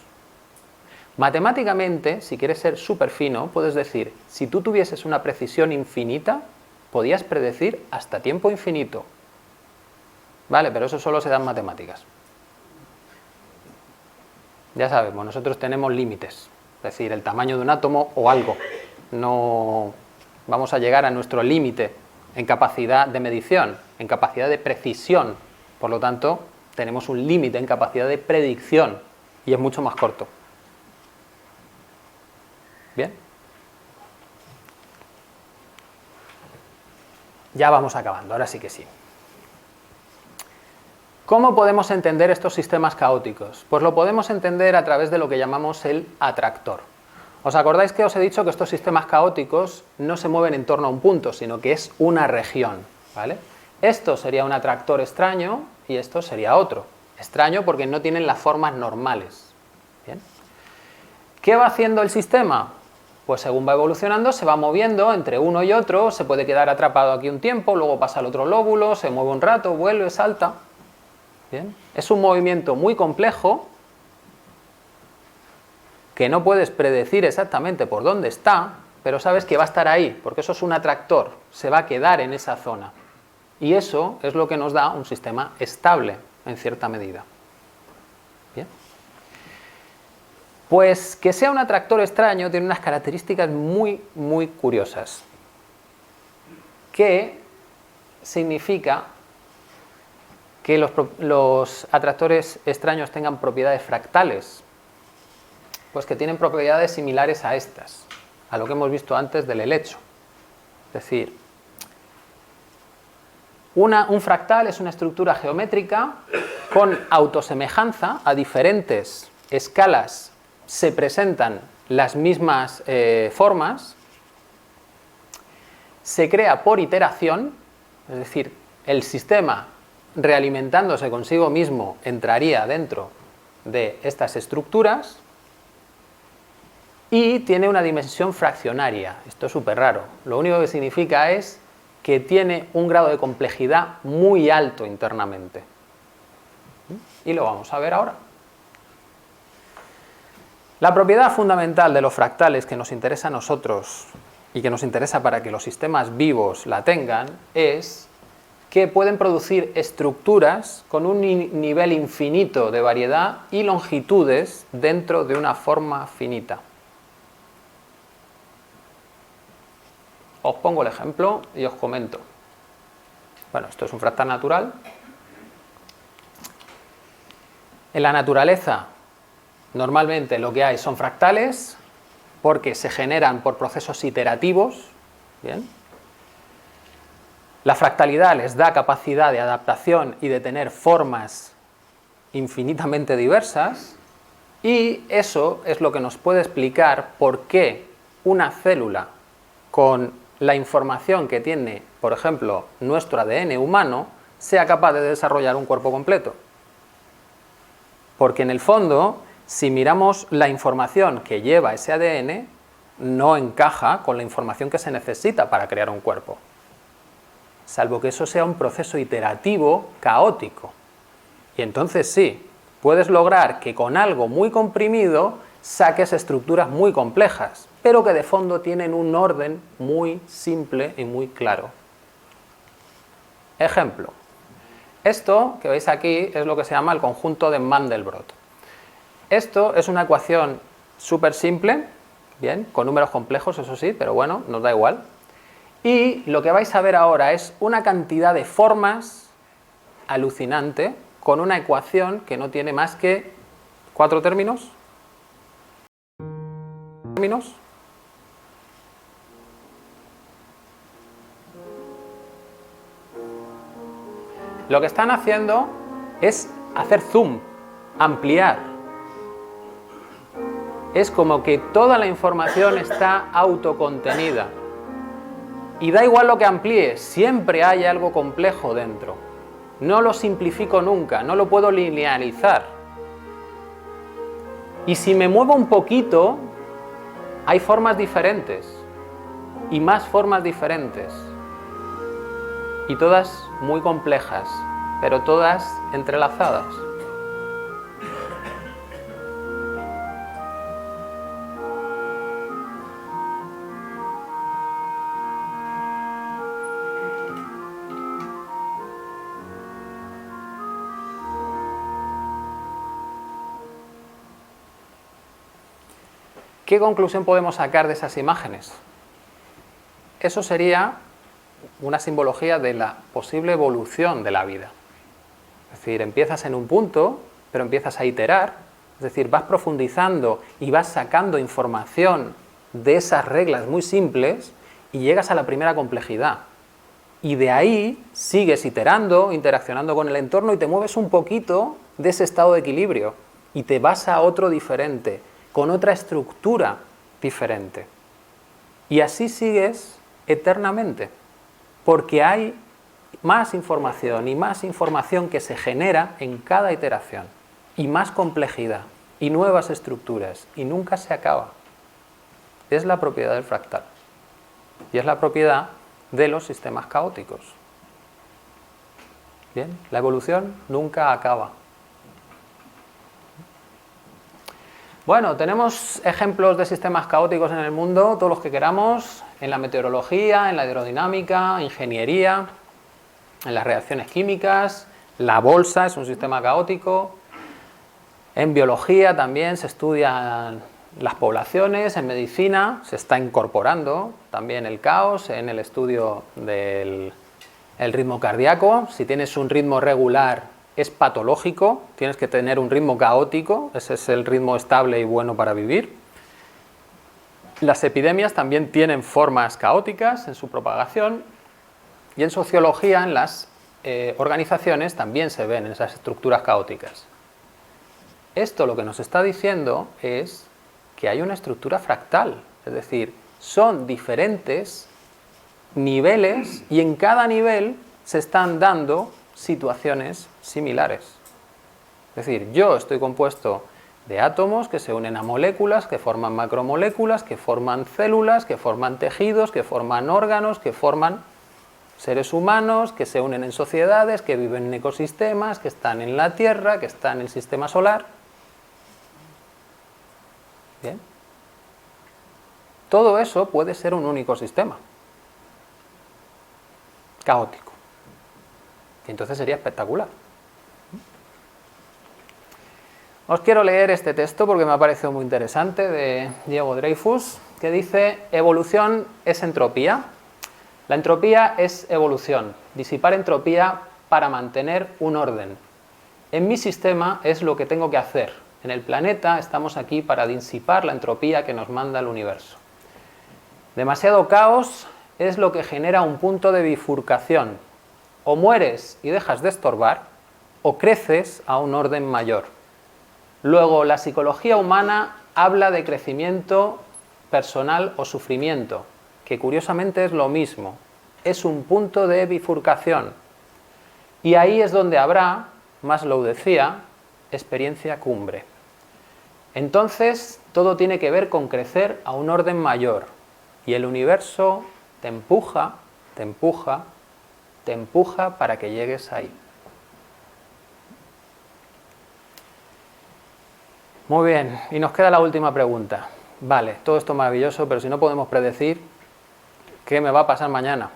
Matemáticamente, si quieres ser súper fino, puedes decir, si tú tuvieses una precisión infinita, podías predecir hasta tiempo infinito. Vale, pero eso solo se da en matemáticas. Ya sabemos, nosotros tenemos límites, es decir, el tamaño de un átomo o algo. No vamos a llegar a nuestro límite en capacidad de medición, en capacidad de precisión. Por lo tanto, tenemos un límite en capacidad de predicción y es mucho más corto. Bien. Ya vamos acabando, ahora sí que sí. ¿Cómo podemos entender estos sistemas caóticos? Pues lo podemos entender a través de lo que llamamos el atractor. ¿Os acordáis que os he dicho que estos sistemas caóticos no se mueven en torno a un punto, sino que es una región, ¿vale? Esto sería un atractor extraño y esto sería otro. Extraño porque no tienen las formas normales. ¿Bien? ¿Qué va haciendo el sistema? Pues según va evolucionando se va moviendo entre uno y otro, se puede quedar atrapado aquí un tiempo, luego pasa al otro lóbulo, se mueve un rato, vuelve, salta. ¿Bien? Es un movimiento muy complejo que no puedes predecir exactamente por dónde está, pero sabes que va a estar ahí, porque eso es un atractor, se va a quedar en esa zona. Y eso es lo que nos da un sistema estable, en cierta medida. ¿Bien? Pues que sea un atractor extraño tiene unas características muy, muy curiosas. ¿Qué significa que los atractores extraños tengan propiedades fractales? Pues que tienen propiedades similares a estas, a lo que hemos visto antes del helecho. Es decir, un fractal es una estructura geométrica con autosemejanza a diferentes escalas. Se presentan las mismas formas, se crea por iteración, es decir, el sistema realimentándose consigo mismo entraría dentro de estas estructuras y tiene una dimensión fraccionaria. Esto es súper raro. Lo único que significa es que tiene un grado de complejidad muy alto internamente. Y lo vamos a ver ahora. La propiedad fundamental de los fractales que nos interesa a nosotros y que nos interesa para que los sistemas vivos la tengan es que pueden producir estructuras con un nivel infinito de variedad y longitudes dentro de una forma finita. Os pongo el ejemplo y os comento. Bueno, esto es un fractal natural. En la naturaleza, normalmente lo que hay son fractales porque se generan por procesos iterativos. ¿Bien? La fractalidad les da capacidad de adaptación y de tener formas infinitamente diversas y eso es lo que nos puede explicar por qué una célula con la información que tiene, por ejemplo, nuestro ADN humano, sea capaz de desarrollar un cuerpo completo. Porque en el fondo, si miramos la información que lleva ese ADN, no encaja con la información que se necesita para crear un cuerpo. Salvo que eso sea un proceso iterativo caótico. Y entonces sí, puedes lograr que con algo muy comprimido saques estructuras muy complejas, pero que de fondo tienen un orden muy simple y muy claro. Ejemplo, Esto que veis aquí es lo que se llama el conjunto de Mandelbrot. Esto es una ecuación súper simple, bien, con números complejos, eso sí, pero bueno, nos da igual. Y lo que vais a ver ahora es una cantidad de formas alucinante con una ecuación que no tiene más que 4 términos. Lo que están haciendo es hacer zoom, ampliar. Es como que toda la información está autocontenida. Y da igual lo que amplíe, siempre hay algo complejo dentro. No lo simplifico nunca, no lo puedo linealizar. Y si me muevo un poquito, hay formas diferentes. Y más formas diferentes. Y todas muy complejas, pero todas entrelazadas. ¿Qué conclusión podemos sacar de esas imágenes? Eso sería una simbología de la posible evolución de la vida. Es decir, empiezas en un punto, pero empiezas a iterar, es decir, vas profundizando y vas sacando información de esas reglas muy simples y llegas a la primera complejidad. Y de ahí sigues iterando, interaccionando con el entorno y te mueves un poquito de ese estado de equilibrio y te vas a otro diferente, con otra estructura diferente. Y así sigues eternamente. Porque hay más información y más información que se genera en cada iteración, y más complejidad, y nuevas estructuras, y nunca se acaba. Es la propiedad del fractal, y es la propiedad de los sistemas caóticos. Bien, la evolución nunca acaba. Bueno, tenemos ejemplos de sistemas caóticos en el mundo, todos los que queramos, en la meteorología, en la aerodinámica, ingeniería, en las reacciones químicas, la bolsa es un sistema caótico, en biología también se estudian las poblaciones, en medicina se está incorporando también el caos en el estudio del ritmo cardíaco. Si tienes un ritmo regular es patológico, tienes que tener un ritmo caótico, ese es el ritmo estable y bueno para vivir. Las epidemias también tienen formas caóticas en su propagación y en sociología, en las organizaciones, también se ven esas estructuras caóticas. Esto lo que nos está diciendo es que hay una estructura fractal, es decir, son diferentes niveles y en cada nivel se están dando situaciones similares. Es decir, yo estoy compuesto de átomos que se unen a moléculas, que forman macromoléculas, que forman células, que forman tejidos, que forman órganos, que forman seres humanos, que se unen en sociedades, que viven en ecosistemas, que están en la Tierra, que están en el sistema solar. Bien. Todo eso puede ser un único sistema caótico. Y entonces sería espectacular. Os quiero leer este texto porque me ha parecido muy interesante, de Diego Dreyfus, que dice: evolución es entropía. La entropía es evolución, disipar entropía para mantener un orden. En mi sistema es lo que tengo que hacer. En el planeta estamos aquí para disipar la entropía que nos manda el universo. Demasiado caos es lo que genera un punto de bifurcación. O mueres y dejas de estorbar, o creces a un orden mayor. Luego, la psicología humana habla de crecimiento personal o sufrimiento, que curiosamente es lo mismo. Es un punto de bifurcación. Y ahí es donde habrá, Maslow decía, experiencia cumbre. Entonces, todo tiene que ver con crecer a un orden mayor. Y el universo te empuja, te empuja, te empuja para que llegues ahí. Muy bien, y nos queda la última pregunta. Vale, todo esto es maravilloso, pero si no podemos predecir qué me va a pasar mañana.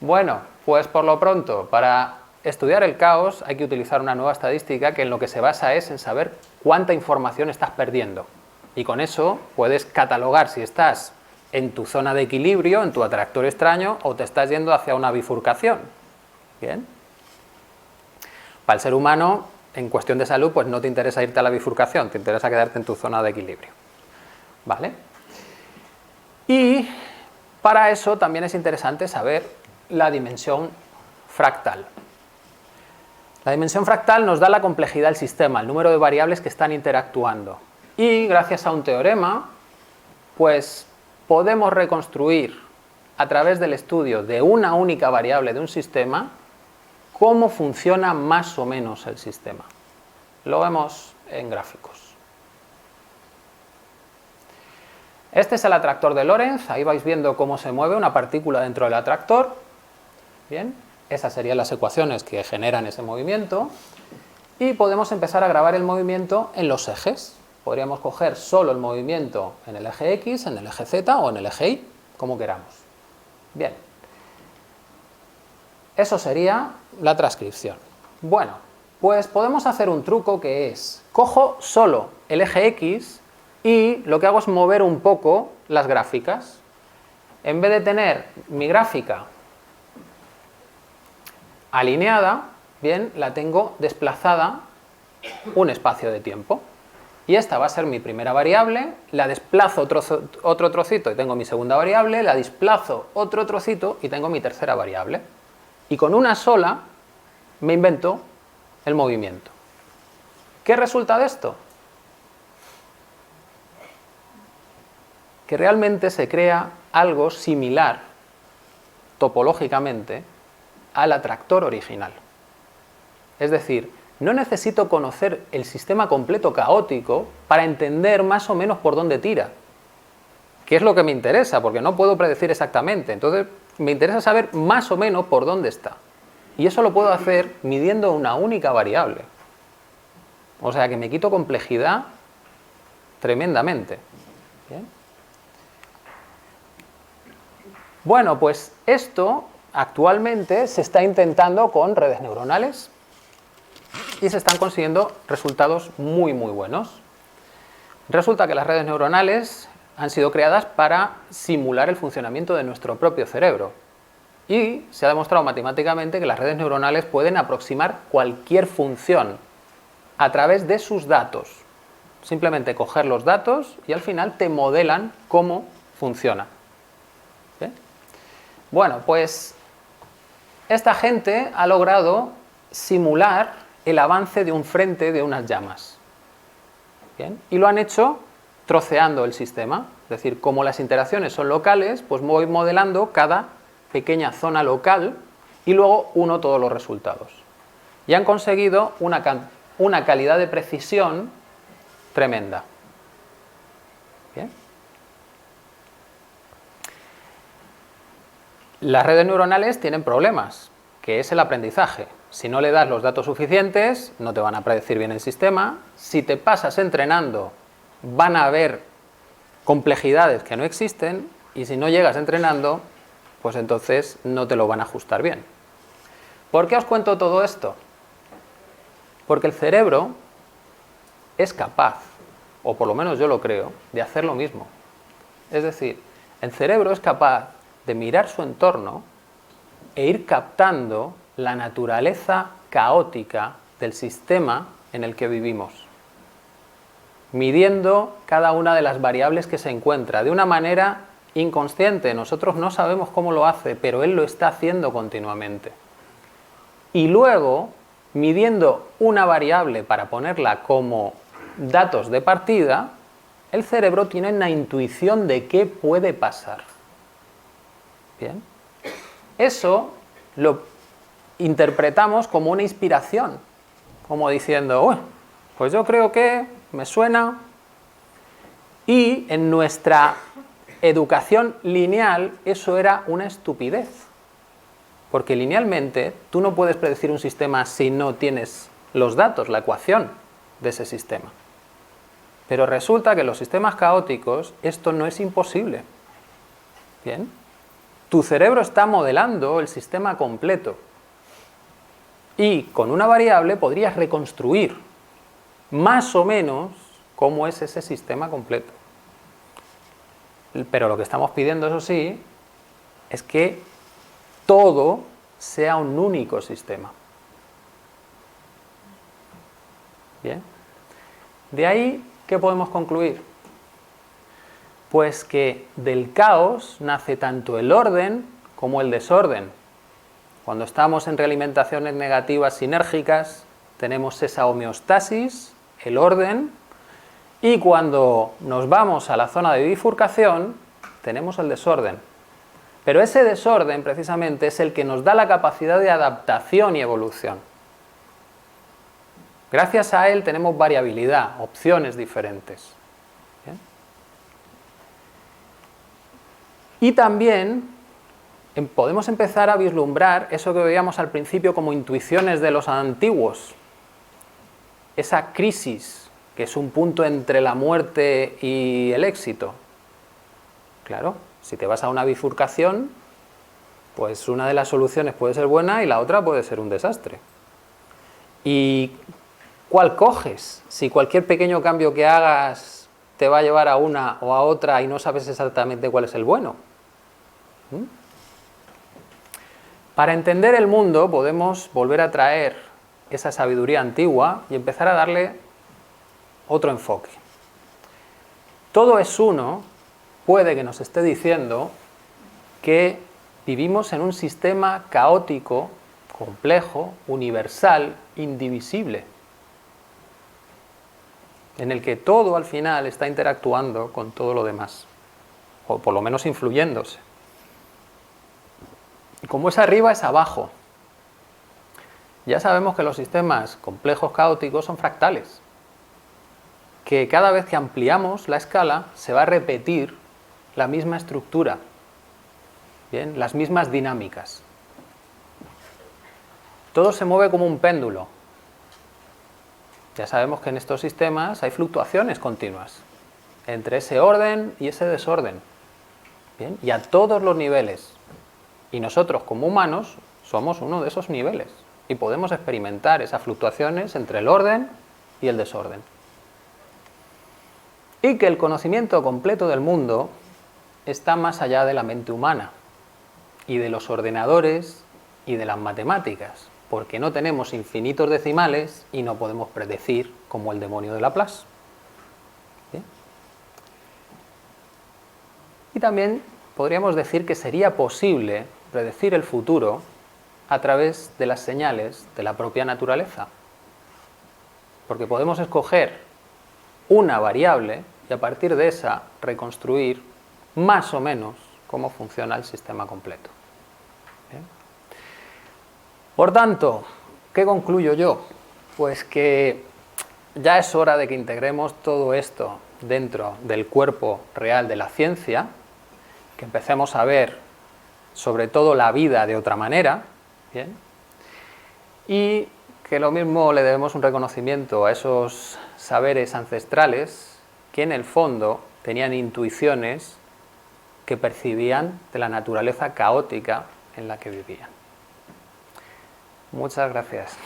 Bueno, pues por lo pronto, para estudiar el caos hay que utilizar una nueva estadística que en lo que se basa es en saber cuánta información estás perdiendo. Y con eso puedes catalogar si estás en tu zona de equilibrio, en tu atractor extraño, o te estás yendo hacia una bifurcación. ¿Bien? Para el ser humano, en cuestión de salud, pues no te interesa irte a la bifurcación, te interesa quedarte en tu zona de equilibrio. ¿Vale? Y para eso también es interesante saber la dimensión fractal. La dimensión fractal nos da la complejidad del sistema, el número de variables que están interactuando. Y gracias a un teorema, pues podemos reconstruir a través del estudio de una única variable de un sistema cómo funciona más o menos el sistema. Lo vemos en gráficos. Este es el atractor de Lorentz, ahí vais viendo cómo se mueve una partícula dentro del atractor. Bien, esas serían las ecuaciones que generan ese movimiento. Y podemos empezar a grabar el movimiento en los ejes. Podríamos coger solo el movimiento en el eje X, en el eje Z o en el eje Y, como queramos. Bien. Eso sería la transcripción. Bueno, pues podemos hacer un truco que es, cojo solo el eje X y lo que hago es mover un poco las gráficas. En vez de tener mi gráfica alineada, bien, la tengo desplazada un espacio de tiempo. Y esta va a ser mi primera variable, la desplazo otro trocito y tengo mi segunda variable, la desplazo otro trocito y tengo mi tercera variable. Y con una sola me invento el movimiento. ¿Qué resulta de esto? Que realmente se crea algo similar, topológicamente, al atractor original. Es decir, no necesito conocer el sistema completo caótico para entender más o menos por dónde tira. Que es lo que me interesa, porque no puedo predecir exactamente. Entonces, me interesa saber más o menos por dónde está. Y eso lo puedo hacer midiendo una única variable. O sea que me quito complejidad tremendamente. ¿Bien? Bueno, pues esto actualmente se está intentando con redes neuronales y se están consiguiendo resultados muy buenos. Resulta que las redes neuronales han sido creadas para simular el funcionamiento de nuestro propio cerebro. Y se ha demostrado matemáticamente que las redes neuronales pueden aproximar cualquier función a través de sus datos. Simplemente coger los datos y al final te modelan cómo funciona. ¿Bien? Bueno, pues esta gente ha logrado simular el avance de un frente de unas llamas. ¿Bien? Y lo han hecho troceando el sistema. Es decir, como las interacciones son locales, pues voy modelando cada pequeña zona local y luego uno todos los resultados. Y han conseguido una calidad de precisión tremenda. ¿Bien? Las redes neuronales tienen problemas, que es el aprendizaje. Si no le das los datos suficientes, no te van a predecir bien el sistema. Si te pasas entrenando, van a haber complejidades que no existen, y si no llegas entrenando, pues entonces no te lo van a ajustar bien. ¿Por qué os cuento todo esto? Porque el cerebro es capaz, o por lo menos yo lo creo, de hacer lo mismo. Es decir, el cerebro es capaz de mirar su entorno e ir captando la naturaleza caótica del sistema en el que vivimos, midiendo cada una de las variables que se encuentra de una manera inconsciente. Nosotros no sabemos cómo lo hace, pero él lo está haciendo continuamente. Y luego, midiendo una variable para ponerla como datos de partida, el cerebro tiene una intuición de qué puede pasar. Bien. Eso lo interpretamos como una inspiración, como diciendo, uy, pues yo creo que me suena. Y en nuestra educación lineal eso era una estupidez, porque linealmente tú no puedes predecir un sistema si no tienes los datos, la ecuación de ese sistema. Pero resulta que en los sistemas caóticos esto no es imposible. Bien. tu cerebro está modelando el sistema completo y con una variable podrías reconstruir más o menos cómo es ese sistema completo. Pero lo que estamos pidiendo, eso sí, es que todo sea un único sistema. Bien. De ahí, ¿qué podemos concluir? Pues que del caos nace tanto el orden como el desorden. Cuando estamos en realimentaciones negativas sinérgicas, tenemos esa homeostasis, el orden, y cuando nos vamos a la zona de bifurcación, tenemos el desorden. Pero ese desorden, precisamente, es el que nos da la capacidad de adaptación y evolución. Gracias a él tenemos variabilidad, opciones diferentes. ¿Bien? Y también podemos empezar a vislumbrar eso que veíamos al principio como intuiciones de los antiguos. Esa crisis, que es un punto entre la muerte y el éxito. Claro, si te vas a una bifurcación, pues una de las soluciones puede ser buena y la otra puede ser un desastre. ¿Y cuál coges? Si cualquier pequeño cambio que hagas te va a llevar a una o a otra y no sabes exactamente cuál es el bueno. Para entender el mundo podemos volver a traer esa sabiduría antigua y empezar a darle otro enfoque. Todo es uno, puede que nos esté diciendo que vivimos en un sistema caótico, complejo, universal, indivisible, en el que todo al final está interactuando con todo lo demás, o por lo menos influyéndose. Como es arriba, es abajo. Ya sabemos que los sistemas complejos caóticos son fractales, que cada vez que ampliamos la escala se va a repetir la misma estructura, ¿bien? Las mismas dinámicas. Todo se mueve como un péndulo. Ya sabemos que en estos sistemas hay fluctuaciones continuas entre ese orden y ese desorden, ¿bien? Y a todos los niveles. Y nosotros como humanos somos uno de esos niveles y podemos experimentar esas fluctuaciones entre el orden y el desorden. Y que el conocimiento completo del mundo está más allá de la mente humana y de los ordenadores y de las matemáticas, porque no tenemos infinitos decimales y no podemos predecir como el demonio de Laplace. ¿Bien? Y también podríamos decir que sería posible predecir el futuro a través de las señales de la propia naturaleza, porque podemos escoger una variable y a partir de esa reconstruir más o menos cómo funciona el sistema completo. ¿Bien? Por tanto, ¿qué concluyo yo? Pues que ya es hora de que integremos todo esto dentro del cuerpo real de la ciencia, que empecemos a ver sobre todo la vida de otra manera, ¿bien? Y que lo mismo le debemos un reconocimiento a esos saberes ancestrales que en el fondo tenían intuiciones que percibían de la naturaleza caótica en la que vivían. Muchas gracias.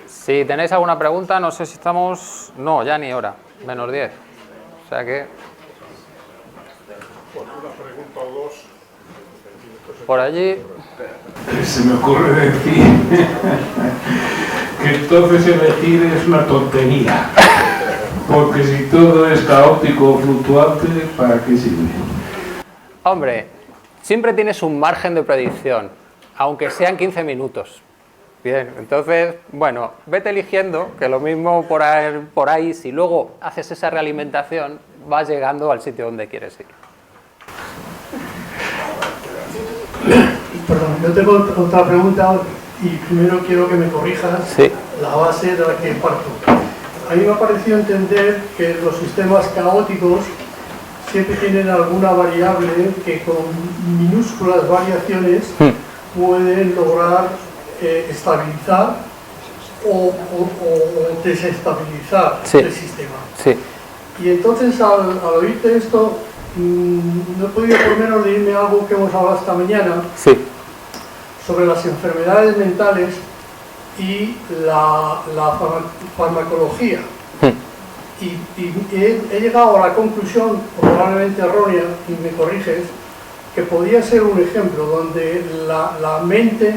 Si tenéis alguna pregunta, no sé si estamos... No, ya ni hora, menos 10. O sea que... Una pregunta o dos. Por allí... Se me ocurre decir que entonces elegir es una tontería. Porque si todo es caótico o fluctuante, ¿para qué sirve? Hombre, siempre tienes un margen de predicción, aunque sean 15 minutos. Bien, entonces, bueno, vete eligiendo, que lo mismo por ahí, si luego haces esa realimentación, vas llegando al sitio donde quieres ir. Perdón, yo tengo otra pregunta y primero quiero que me corrijas Sí. la base de la que parto. A mí me ha parecido entender que los sistemas caóticos siempre tienen alguna variable que con minúsculas variaciones pueden lograr estabilizar o desestabilizar Sí. el sistema. Sí, Y entonces al oírte esto, no he podido por menos leerme algo que hemos hablado esta mañana sí, sobre las enfermedades mentales y la farmacología. Y he llegado a la conclusión, probablemente errónea, y me corriges, que podría ser un ejemplo donde la mente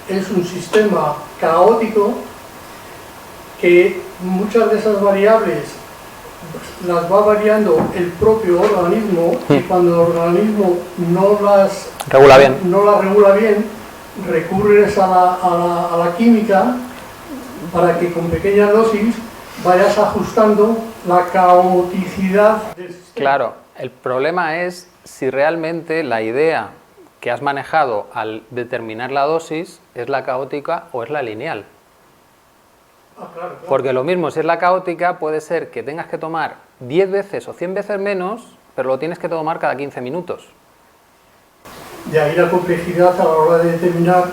es un sistema caótico que muchas de esas variables las va variando el propio organismo y cuando el organismo no las regula bien. regula bien, recurres a la química para que con pequeñas dosis vayas ajustando la caoticidad del sistema. Claro, el problema es si realmente la idea que has manejado al determinar la dosis es la caótica o es la lineal. Ah, claro. Porque lo mismo, si es la caótica, puede ser que tengas que tomar 10 veces o 100 veces menos, pero lo tienes que tomar cada 15 minutos. De ahí la complejidad a la hora de determinar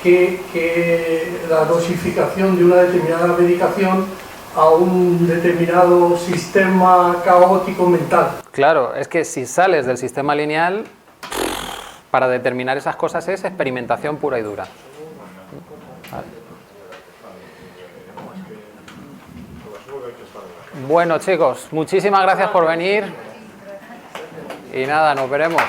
que la dosificación de una determinada medicación a un determinado sistema caótico mental. Claro, es que si sales del sistema lineal, para determinar esas cosas es experimentación pura y dura. Vale. Bueno, chicos, muchísimas gracias por venir y nada, nos veremos.